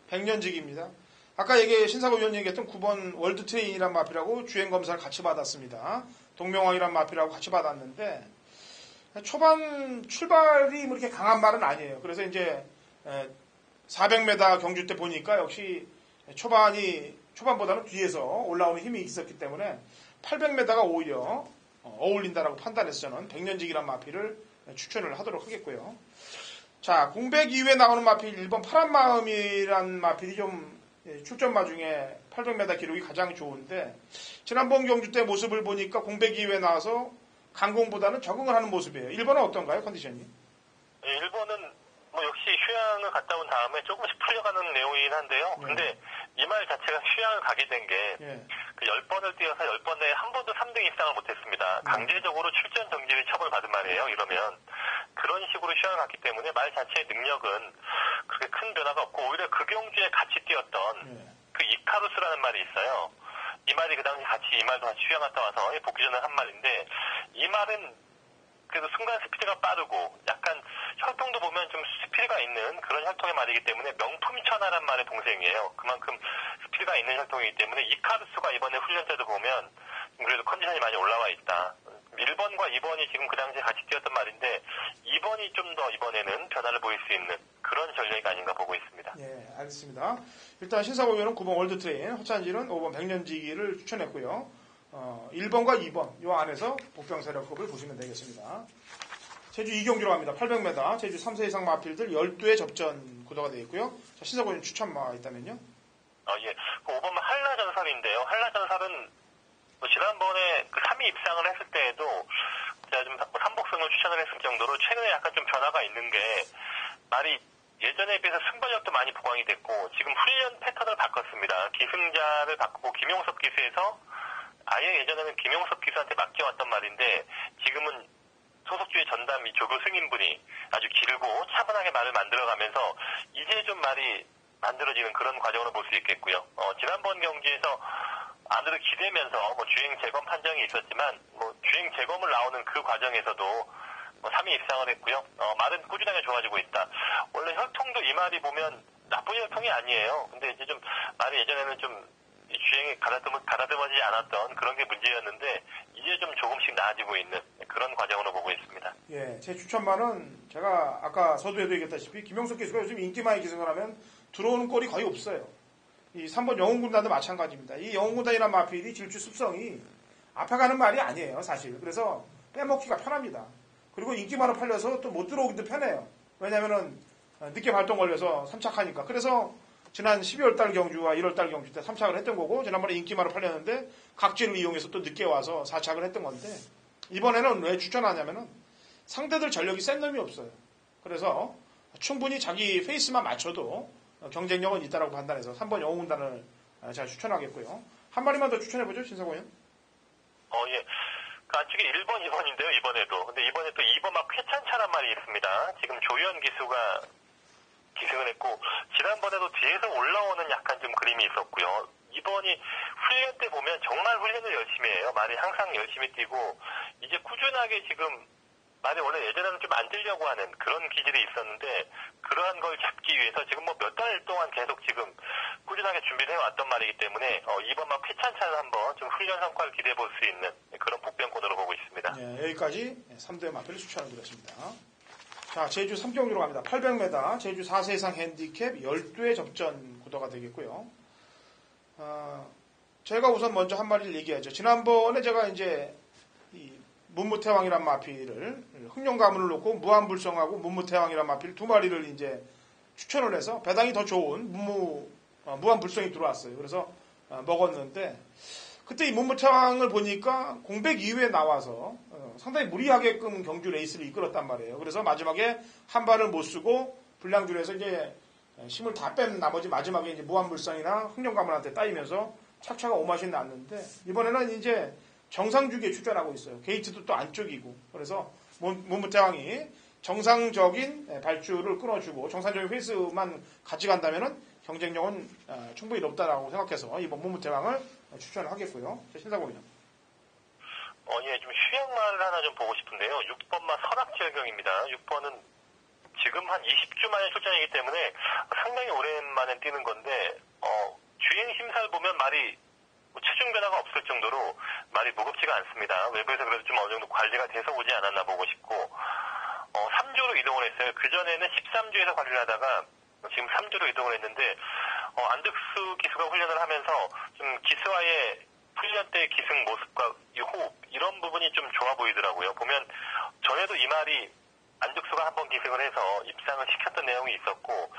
S1: 백년직입니다. 아까 신사고 위원 얘기했던 9번 월드 트레인이란 마필하고 주행 검사를 같이 받았습니다. 동명왕이란 마필하고 같이 받았는데, 초반 출발이 뭐 이렇게 강한 말은 아니에요. 그래서 이제 400m 경주 때 보니까 역시 초반보다는 뒤에서 올라오는 힘이 있었기 때문에 800m가 오히려 어울린다라고 판단해서 저는 백년직이란 마필을 추천을 하도록 하겠고요. 자, 공백 이후에 나오는 마필 1번 파란 마음이란 마필이 좀 출전마 중에 800m 기록이 가장 좋은데, 지난번 경주 때 모습을 보니까 공백 이후에 나와서 강공보다는 적응을 하는 모습이에요. 1번은 어떤가요, 컨디션이?
S4: 네, 1번은 역시 휴양을 갔다 온 다음에 조금씩 풀려가는 내용이긴 한데요. 근데 이 말 자체가 휴양을 가게 된 게 그 10번을 뛰어서 10번에 한 번도 3등 이상을 못했습니다. 강제적으로 출전 정지를 처벌받은 말이에요. 이러면 그런 식으로 휴양을 갔기 때문에 말 자체의 능력은 그렇게 큰 변화가 없고, 오히려 그 경주에 같이 뛰었던 그 이카루스라는 말이 있어요. 이 말이 그 당시 같이 이 말도 같이 휴양 갔다 와서 복귀전을 한 말인데, 이 말은 그래도 순간 스피드가 빠르고 약간 혈통도 보면 좀 스피드가 있는 그런 혈통의 말이기 때문에 명품천하란 말의 동생이에요. 그만큼 스피드가 있는 혈통이기 때문에 이카루스가 이번에 훈련 때도 보면 그래도 컨디션이 많이 올라와 있다. 1번과 2번이 지금 그 당시에 같이 뛰었던 말인데, 2번이 좀 더 이번에는 변화를 보일 수 있는 그런 전력이 아닌가 보고 있습니다.
S1: 예, 알겠습니다. 일단 신사고 위원은 9번 월드트레인, 허찬지는 5번 백년지기를 추천했고요. 1번과 2번 요 안에서 복병세력급을 보시면 되겠습니다. 제주 2경주로 갑니다. 800m 제주 3세 이상 마필들 12의 접전 구도가 되어 있고요. 자, 신사고 위원 추천마가 있다면요?
S4: 예. 그 5번은 한라전설인데요. 한라전설은 지난번에 그 3위 입상을 했을 때에도 제가 좀 3복승을 추천을 했을 정도로 최근에 약간 좀 변화가 있는 게, 말이 예전에 비해서 순발력도 많이 보강이 됐고, 지금 훈련 패턴을 바꿨습니다. 기승자를 바꾸고 김용석 기수에서 아예 예전에는 김용석 기수한테 맡겨왔던 말인데, 지금은 소속주의 전담이 조교 승인분이 아주 길고 차분하게 말을 만들어가면서 이제 좀 말이 만들어지는 그런 과정으로 볼 수 있겠고요. 지난번 경기에서 안으로 기대면서 뭐 주행 재검 판정이 있었지만 뭐 주행 재검을 나오는 그 과정에서도 뭐 3위 입상을 했고요. 말은 꾸준하게 좋아지고 있다. 원래 혈통도 이 말이 보면 나쁜 혈통이 아니에요. 근데 이제 좀 말이 예전에는 좀 주행이 가다듬어지지 않았던 그런 게 문제였는데 이제 좀 조금씩 나아지고 있는 그런 과정으로 보고 있습니다.
S1: 예, 제 추천만은 제가 아까 서두에도 얘기했다시피 김용석 기수가 요즘 인기 많이 기승을 하면 들어오는 꼴이 거의 없어요. 이 3번 영웅군단도 마찬가지입니다. 이 영웅군단이라는 마필이 질주 습성이 앞에 가는 말이 아니에요, 사실. 그래서 빼먹기가 편합니다. 그리고 인기만으로 팔려서 또 못 들어오기도 편해요. 왜냐면은 늦게 발동 걸려서 3착하니까. 그래서 지난 12월달 경주와 1월달 경주 때 3착을 했던 거고, 지난번에 인기만으로 팔렸는데 각지를 이용해서 또 늦게 와서 4착을 했던 건데, 이번에는 왜 추천하냐면은 상대들 전력이 센 놈이 없어요. 그래서 충분히 자기 페이스만 맞춰도 경쟁력은 있다라고 판단해서 3번 영웅군단을 제가 추천하겠고요. 한 마리만 더 추천해보죠, 신사고 의원.
S4: 예. 그 안쪽에 1번, 2번인데요, 이번에도. 근데 이번에 또 2번 막 쾌찬차란 말이 있습니다. 지금 조현 기수가 기승을 했고, 지난번에도 뒤에서 올라오는 약간 좀 그림이 있었고요. 이번이 훈련 때 보면 정말 훈련을 열심히 해요. 말이 항상 열심히 뛰고, 이제 꾸준하게 지금 말이 원래 예전에는 좀 안 들려고 하는 그런 기질이 있었는데, 그러한 걸 잡기 위해서 지금 뭐 몇 달 동안 계속 지금 꾸준하게 준비를 해왔던 말이기 때문에, 이번 막 쾌찬차를 한번 좀 훈련 성과를 기대해 볼 수 있는 그런 복병권으로 보고 있습니다.
S1: 네, 여기까지 3대 마필을 추천해드렸습니다. 자, 제주 3경주로 갑니다. 800m, 제주 4세 이상 핸디캡 12회 접전 구도가 되겠고요. 제가 우선 먼저 한 마리를 얘기하죠. 지난번에 제가 이제 이 문무태왕이란 마필을 흥룡 가문을 놓고 무한불성하고 문무태왕이란 마필 두 마리를 이제 추천을 해서 배당이 더 좋은 무한불성이 들어왔어요. 그래서 먹었는데 그때 이 문무태왕을 보니까 공백 이후에 나와서 상당히 무리하게끔 경주 레이스를 이끌었단 말이에요. 그래서 마지막에 한 발을 못 쓰고 불량줄에서 이제 힘을 다 뺀 나머지 마지막에 이제 무한불성이나 흥룡 가문한테 따이면서 착차가 오맛이 났는데 이번에는 이제 정상주기에 출전하고 있어요. 게이트도 또 안쪽이고. 그래서 문무태왕이 정상적인 발주를 끊어주고 정상적인 페이스만 같이 간다면은 경쟁력은 충분히 높다라고 생각해서 이번 문무태왕을 추천을 하겠고요. 신사공이요.
S4: 예, 좀 휴양말을 하나 좀 보고 싶은데요. 6번마 설악지혈경입니다. 6번은 지금 한 20주 만에 출전이기 때문에 상당히 오랜만에 뛰는 건데, 주행 심사를 보면 말이 체중 변화가 없을 정도로 말이 무겁지가 않습니다. 외부에서 그래도 좀 어느 정도 관리가 돼서 오지 않았나 보고 싶고, 3조로 이동을 했어요. 그전에는 13조에서 관리를 하다가 지금 3조로 이동을 했는데, 안득수 기수가 훈련을 하면서 좀 기수와의 훈련 때 기승 모습과 이 호흡, 이런 부분이 좀 좋아 보이더라고요. 보면 전에도 이 말이 안득수가 한번 기승을 해서 입상을 시켰던 내용이 있었고,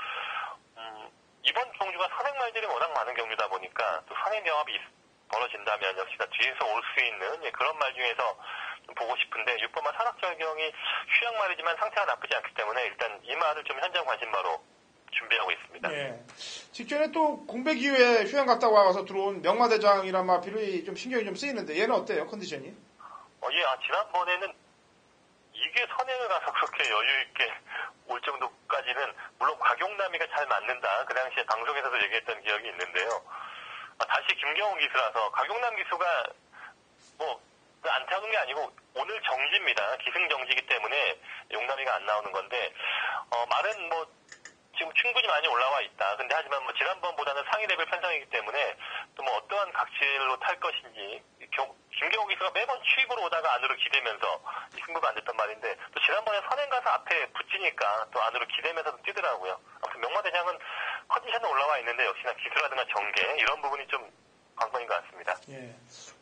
S4: 이번 경주가 선행말들이 워낙 많은 경주다 보니까 또 선행 경합이 벌어진다면 역시나 뒤에서 올 수 있는 그런 말 중에서 좀 보고 싶은데 6번만 산악절경이 휴양말이지만 상태가 나쁘지 않기 때문에 일단 이 말을 좀 현장 관심마로 준비하고 있습니다.
S1: 네. 직전에 또 공백 이후에 휴양 갔다 와서 들어온 명마대장이란 마필이 좀 신경이 좀 쓰이는데 얘는 어때요? 컨디션이?
S4: 예, 지난번에는 이게 선행을 가서 그렇게 여유있게 올 정도까지는 물론 곽용남이가 잘 맞는다. 그 당시에 방송에서도 얘기했던 기억이 있는데요. 다시 김경훈 기수라서 곽용남 기수가 안 태우는 게 아니고 오늘 정지입니다. 기승 정지이기 때문에 용남이가 안 나오는 건데 말은 지금 충분히 많이 올라와 있다. 근데 하지만 지난번보다는 상위 레벨 편성이기 때문에 또 어떠한 각질로 탈 것인지 김경호 기수가 매번 추입으로 오다가 안으로 기대면서 승부가 안 됐단 말인데 또 지난번에 선행 가서 앞에 붙이니까 또 안으로 기대면서도 뛰더라고요. 아무튼 명마대장은 컨디션은 올라와 있는데 역시나 기수라든가 전개 이런 부분이 좀 관건인 것 같습니다.
S1: 예.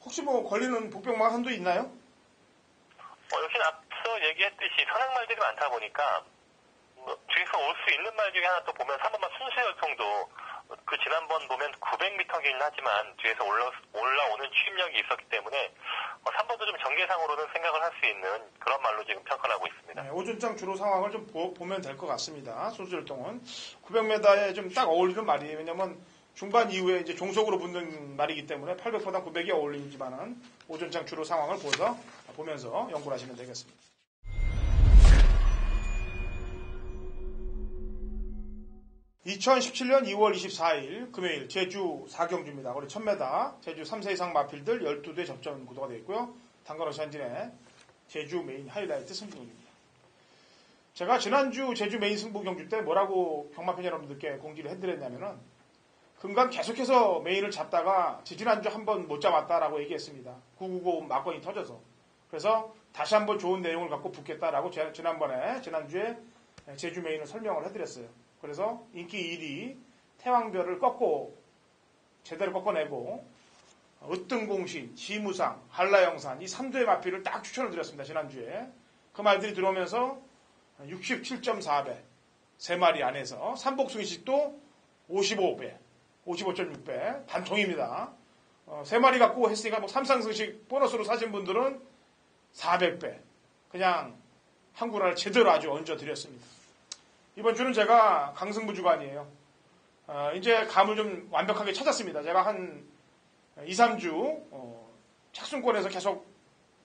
S1: 혹시 걸리는 복병만 한도 있나요?
S4: 역시나 앞서 얘기했듯이 선행말들이 많다 보니까 뒤에서 올 수 있는 말 중에 하나 또 보면 3번만 순수혈통도 그 지난번 보면 900m긴 하지만 뒤에서 올라오는 추임력이 있었기 때문에 3번도 좀 전개상으로는 생각을 할 수 있는 그런 말로 지금 평가를 하고 있습니다.
S1: 네, 오전장 주로 상황을 좀 보면 될 것 같습니다. 순수혈통은 900m에 좀 딱 어울리는 말이에요. 왜냐면 중반 이후에 이제 종속으로 붙는 말이기 때문에 800보다 900이 어울리지만은 오전장 주로 상황을 보면서 연구를 하시면 되겠습니다. 2017년 2월 24일 금요일 제주 4경주입니다. 거리 1000m 제주 3세 이상 마필들 12대 접전 구도가 되어 있고요. 당근호시 한진의 제주 메인 하이라이트 승부경주입니다. 제가 지난주 제주 메인 승부경주 때 뭐라고 경마팬 여러분들께 공지를 해드렸냐면은 금간 계속해서 메인을 잡다가 지난주 한번 못 잡았다라고 얘기했습니다. 999 막건이 터져서. 그래서 다시 한번 좋은 내용을 갖고 붙겠다라고 지난주에 제주 메인을 설명을 해드렸어요. 그래서 인기 1위 태왕별을 제대로 꺾어내고 으뜸공신, 지무상, 한라영산 이 3두의 마필을 딱 추천을 드렸습니다. 지난주에. 그 말들이 들어오면서 67.4배 3마리 안에서 삼복승식도 55배 55.6배 단통입니다. 3마리 갖고 했으니까 뭐 삼상승식 보너스로 사신 분들은 400배 그냥 한구라를 제대로 아주 얹어드렸습니다. 이번 주는 제가 강승부 주간이에요. 이제 감을 좀 완벽하게 찾았습니다. 제가 한 2, 3주 착순권에서 계속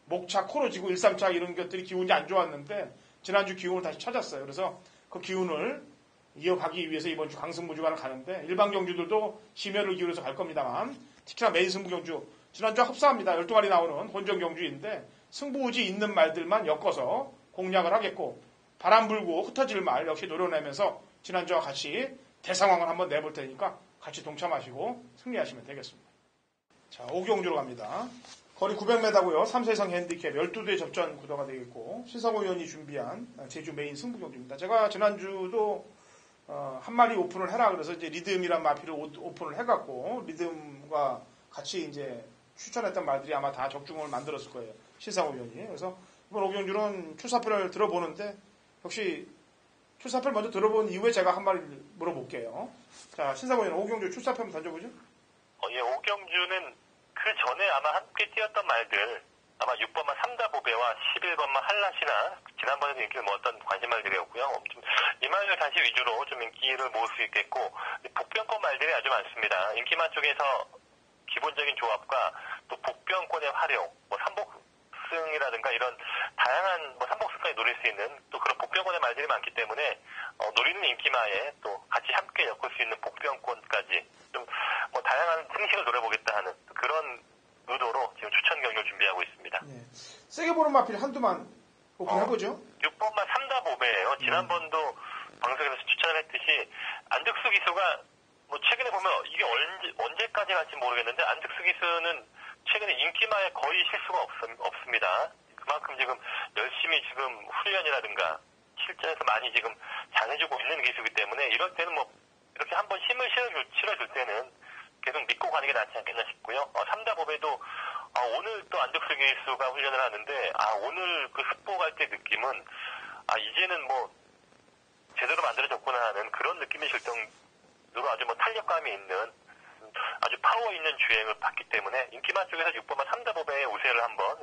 S1: 목차, 코로지고 1, 3차 이런 것들이 기운이 안 좋았는데 지난주 기운을 다시 찾았어요. 그래서 그 기운을 이어가기 위해서 이번 주 강승부 주간을 가는데 일반 경주들도 심혈을 기울여서 갈 겁니다만 특히나 메인 승부 경주 지난주와 흡사합니다. 12마리 나오는 혼전 경주인데 승부의지 있는 말들만 엮어서 공략을 하겠고 바람 불고 흩어질 말 역시 노려내면서 지난주와 같이 대상황을 한번 내볼 테니까 같이 동참하시고 승리하시면 되겠습니다. 자, 5경주로 갑니다. 거리 900m고요. 3세 이상 핸디캡 12대 접전 구도가 되겠고 신사고 의원이 준비한 제주 메인 승부경주입니다. 제가 지난주도 한 마리 오픈을 해라 그래서 이제 리듬이란 마피를 오픈을 해갖고 리듬과 같이 이제 추천했던 말들이 아마 다 적중을 만들었을 거예요. 신사고 의원이. 그래서 이번 5경주는 출사표를 들어보는데 역시 출사표를 먼저 들어본 이후에 제가 한 마리를 물어볼게요. 자, 신사고 의원 5경주 출사표 한번 던져보죠.
S4: 예, 5경주는 그 전에 아마 함께 뛰었던 말들 아마 6번만 삼다보배와 11번만 한라시나 지난번에도 인기를 모았던 관심말들이었고요. 이 말들 다시 위주로 좀 인기를 모을 수 있겠고 복병권 말들이 아주 많습니다. 인기만 쪽에서 기본적인 조합과 또 복병권의 활용, 뭐 삼복승이라든가 이런 다양한 뭐 삼복승까지 노릴 수 있는 또 그런 복병권의 말들이 많기 때문에 노리는 인기마에 또 같이 함께 엮을 수 있는 복병권까지 좀 뭐 다양한 승식을 노려보겠다 하는 그런 의도로 지금 추천 경기를 준비하고 있습니다.
S1: 네. 세게 보는 마필 한두만 오픈해보죠.
S4: 6번만 삼다보배예요. 지난번도 방송에서 추천을 했듯이 안득수 기수가 뭐 최근에 보면 이게 언제까지 갈지 모르겠는데 안득수 기수는 최근에 인기마에 거의 실수가 없습니다. 그만큼 지금 열심히 지금 훈련이라든가 실전에서 많이 지금 잘해주고 있는 기수이기 때문에 이럴 때는 뭐 이렇게 한번 힘을 실어줄 때는 계속 믿고 가는 게 낫지 않겠나 싶고요. 삼다보배도 오늘 또 안득수 기수가 훈련을 하는데 오늘 그 습보 갈 때 느낌은 이제는 뭐 제대로 만들어졌구나 하는 그런 느낌이 실 정도로 아주 뭐 탄력감이 있는 아주 파워 있는 주행을 봤기 때문에 인기만 쪽에서 6번만 삼다보배의 우세를 한번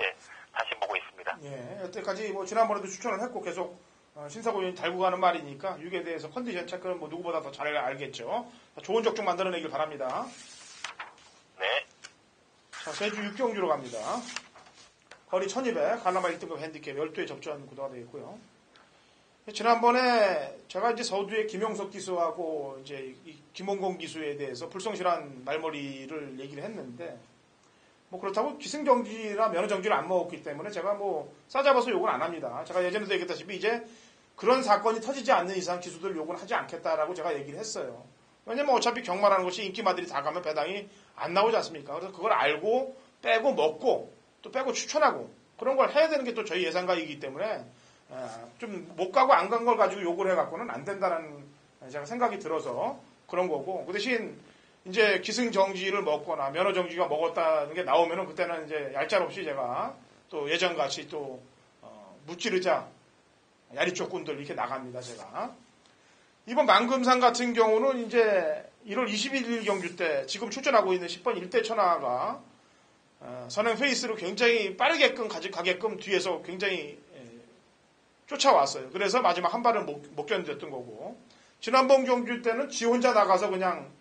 S4: 다시 보고 있습니다.
S1: 예, 여태까지 뭐 지난번에도 추천을 했고 계속 신사고 의원이 달고 가는 말이니까 6에 대해서 컨디션 체크는 뭐 누구보다 더 잘 알겠죠. 좋은 적중 만들어내길 바랍니다.
S4: 네.
S1: 자, 제주 6경주로 갑니다. 거리 1200, 가나마 1등급 핸디캡 12의 접전 구도가 되겠고요. 지난번에 제가 이제 서두에 김용석 기수하고 이제 이 김홍건 기수에 대해서 불성실한 말머리를 얘기를 했는데 뭐 그렇다고 기승정지나 면허정지를 안 먹었기 때문에 제가 뭐 싸잡아서 욕은 안 합니다. 제가 예전에도 얘기했다시피 이제 그런 사건이 터지지 않는 이상 기수들 욕은 하지 않겠다라고 제가 얘기를 했어요. 왜냐면 어차피 경마라는 것이 인기마들이 다 가면 배당이 안 나오지 않습니까? 그래서 그걸 알고 빼고 먹고 또 빼고 추천하고 그런 걸 해야 되는 게 또 저희 예상가이기 때문에 좀 못 가고 안 간 걸 가지고 욕을 해갖고는 안 된다는 제가 생각이 들어서 그런 거고 그 대신 이제 기승정지를 먹거나 면허정지가 먹었다는 게 나오면은 그때는 이제 얄짤없이 제가 또 예전같이 또 무찌르자 야리쪽꾼들 이렇게 나갑니다 제가. 이번 만금산 같은 경우는 이제 1월 21일 경주 때 지금 출전하고 있는 10번 1대 천하가 선행 페이스로 굉장히 빠르게끔 가게끔 뒤에서 굉장히 쫓아왔어요. 그래서 마지막 한 발은 못 견뎠던 거고 지난번 경주 때는 지 혼자 나가서 그냥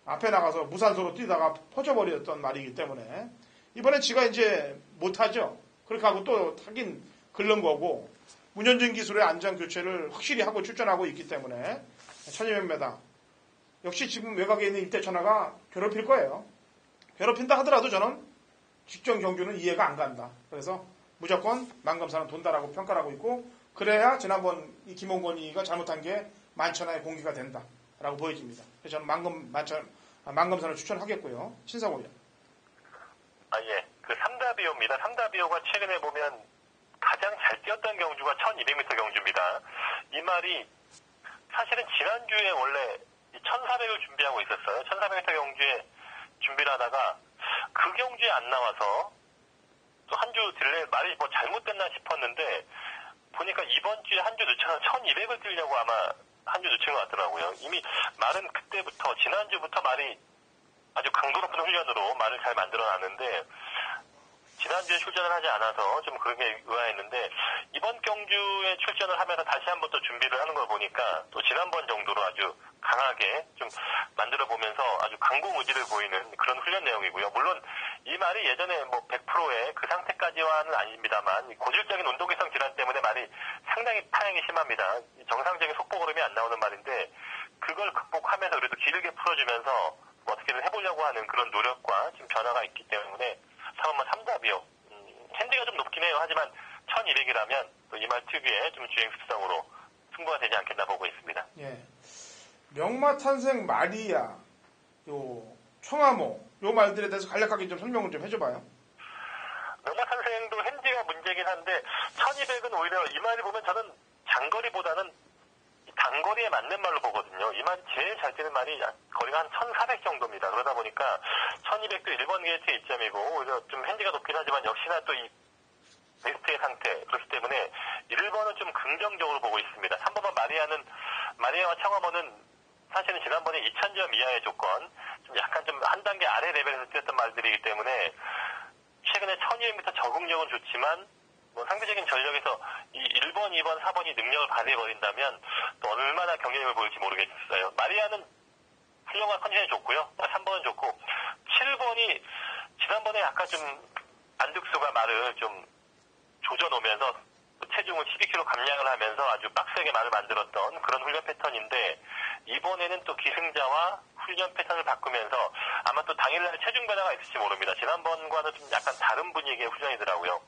S1: 앞에 나가서 무산소로 뛰다가 퍼져버렸던 말이기 때문에 이번엔 지가 이제 못하죠. 그렇게 하고 또 타긴 긁는 거고 문현진 기술의 안전 교체를 확실히 하고 출전하고 있기 때문에 1200m 역시 지금 외곽에 있는 임대천하가 괴롭힐 거예요. 괴롭힌다 하더라도 저는 직전 경주는 이해가 안 간다. 그래서 무조건 만금산은 돈다라고 평가를 하고 있고, 그래야 지난번 이 김홍건이가 잘못한 게 만천하의 공기가 된다라고 보여집니다. 그래서 저는 만금산을 추천하겠고요. 신상호 의원.
S4: 예. 그 삼다비오입니다. 삼다비오가 최근에 보면 가장 잘 뛰었던 경주가 1200m 경주입니다. 이 말이 사실은 지난주에 원래 1400을 준비하고 있었어요. 1400m 경주에 준비를 하다가 그 경주에 안 나와서 또 한 주 딜레이, 말이 뭐 잘못됐나 싶었는데 보니까 이번 주에 한 주 늦춰서 1200을 뛰려고 아마 한 주 늦춘 것 같더라고요. 이미 말은 그때부터, 지난주부터 말이 아주 강도 높은 훈련으로 말을 잘 만들어놨는데 지난주에 출전을 하지 않아서 좀 그런 게 의아했는데 이번 경주에 출전을 하면서 다시 한번 또 준비를 하는 걸 보니까 또 지난번 정도로 아주 강하게 좀 만들어 보면서 아주 강공 의지를 보이는 그런 훈련 내용이고요. 물론 이 말이 예전에 뭐 100%의 그 상태까지와는 아닙니다만 고질적인 운동기성 질환 때문에 말이 상당히 파양이 심합니다. 정상적인 속보 걸음이 안 나오는 말인데 그걸 극복하면서 그래도 길게 풀어주면서 뭐 어떻게든 해보려고 하는 그런 노력과 지금 변화가 있기 때문에 상업만 3답이요. 핸디가 좀 높긴 해요. 하지만 1200이라면 또 이 말 특유의 좀 주행 습성으로 승부가 되지 않겠나 보고 있습니다.
S1: 예. 명마탄생 마리아, 청하모, 요 말들에 대해서 간략하게 좀 설명을 좀 해줘봐요.
S4: 명마탄생도 핸디가 문제긴 한데 1200은 오히려 이 말을 보면 저는 장거리보다는 단거리에 맞는 말로 보거든요. 이 말이 제일 잘 뛰는 말이 거리가 한 1400 정도입니다. 그러다 보니까 1200도 1번 게이트의 이점이고 오히려 좀 핸디가 높긴 하지만 역시나 또 이 베스트의 상태 그렇기 때문에 1번은 좀 긍정적으로 보고 있습니다. 3번은 마리아와 청하모는 사실은 지난번에 2000점 이하의 조건 좀 약간 좀 한 단계 아래 레벨에서 뛰었던 말들이기 때문에 최근에 1200m 적응력은 좋지만 뭐 상대적인 전력에서 이 1번, 2번, 4번이 능력을 발휘해버린다면 또 얼마나 경쟁력을 보일지 모르겠어요. 마리아는 훌륭한 컨디션이 좋고요. 3번은 좋고 7번이 지난번에 약간 좀 안득수가 말을 좀 조져놓으면서 체중을 12kg 감량을 하면서 아주 빡세게 말을 만들었던 그런 훈련 패턴인데 이번에는 또 기승자와 훈련 패턴을 바꾸면서 아마 또 당일날 체중 변화가 있을지 모릅니다. 지난번과는 좀 약간 다른 분위기의 훈련이더라고요.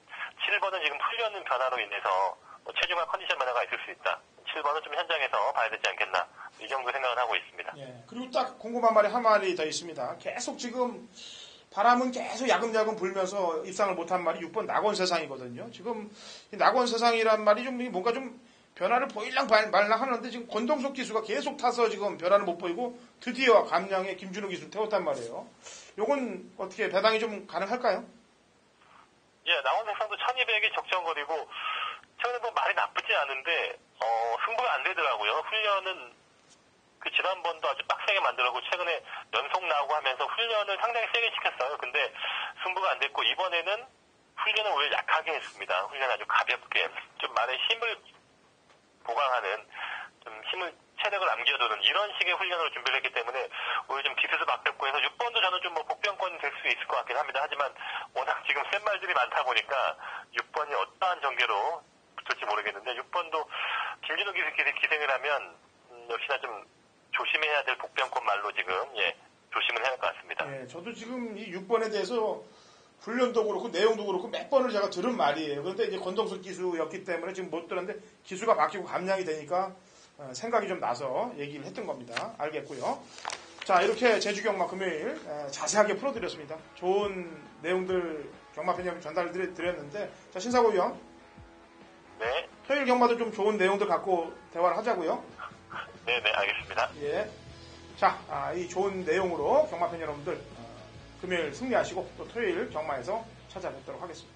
S4: 7번은 지금 훈련 변화로 인해서 체중과 컨디션 변화가 있을 수 있다. 7번은 좀 현장에서 봐야 되지 않겠나. 이 정도 생각을 하고 있습니다.
S1: 예. 그리고 딱 궁금한 말이 한 마리 더 있습니다. 계속 지금 바람은 계속 야금야금 불면서 입상을 못한 말이 6번 낙원세상이거든요. 지금 이 낙원세상이란 말이 좀 뭔가 좀 변화를 보일랑 말랑 하는데 지금 권동석 기수가 계속 타서 지금 변화를 못 보이고 드디어 감량에 김준호 기수 태웠단 말이에요. 요건 어떻게 배당이 좀 가능할까요?
S4: 예, 낙원세상도 1200이 적정거리고 최근에 뭐 말이 나쁘지 않은데 승부가 안 되더라고요. 훈련은 그 지난번도 아주 빡세게 만들었고 최근에 연속 나오고 하면서 훈련을 상당히 세게 시켰어요. 근데 승부가 안 됐고 이번에는 훈련을 오히려 약하게 했습니다. 훈련 아주 가볍게 좀 말에 힘을 보강하는 좀 힘을 체력을 남겨두는 이런 식의 훈련으로 준비를 했기 때문에 오히려 좀 기세도 바뀌었고 해서 6번도 저는 좀 뭐 복병권 될 수 있을 것 같긴 합니다. 하지만 워낙 지금 센 말들이 많다 보니까 6번이 어떠한 전개로 붙을지 모르겠는데 6번도 김진호 기생을 하면 역시나 좀 조심해야 될 복병권 말로 지금 조심은 해야 할 것 같습니다.
S1: 예, 저도 지금 이 6번에 대해서 훈련도 그렇고 내용도 그렇고 몇 번을 제가 들은 말이에요. 그런데 이제 권동석 기수였기 때문에 지금 못 들었는데 기수가 바뀌고 감량이 되니까 생각이 좀 나서 얘기를 했던 겁니다. 알겠고요. 자, 이렇게 제주경마 금요일 자세하게 풀어드렸습니다. 좋은 내용들 경마 편향 전달드렸는데, 자, 신사고 의원.
S4: 네.
S1: 토요일 경마도 좀 좋은 내용들 갖고 대화를 하자고요.
S4: 네, 알겠습니다.
S1: 예. 자, 이 좋은 내용으로 경마팬 여러분들 금요일 승리하시고 또 토요일 경마에서 찾아뵙도록 하겠습니다.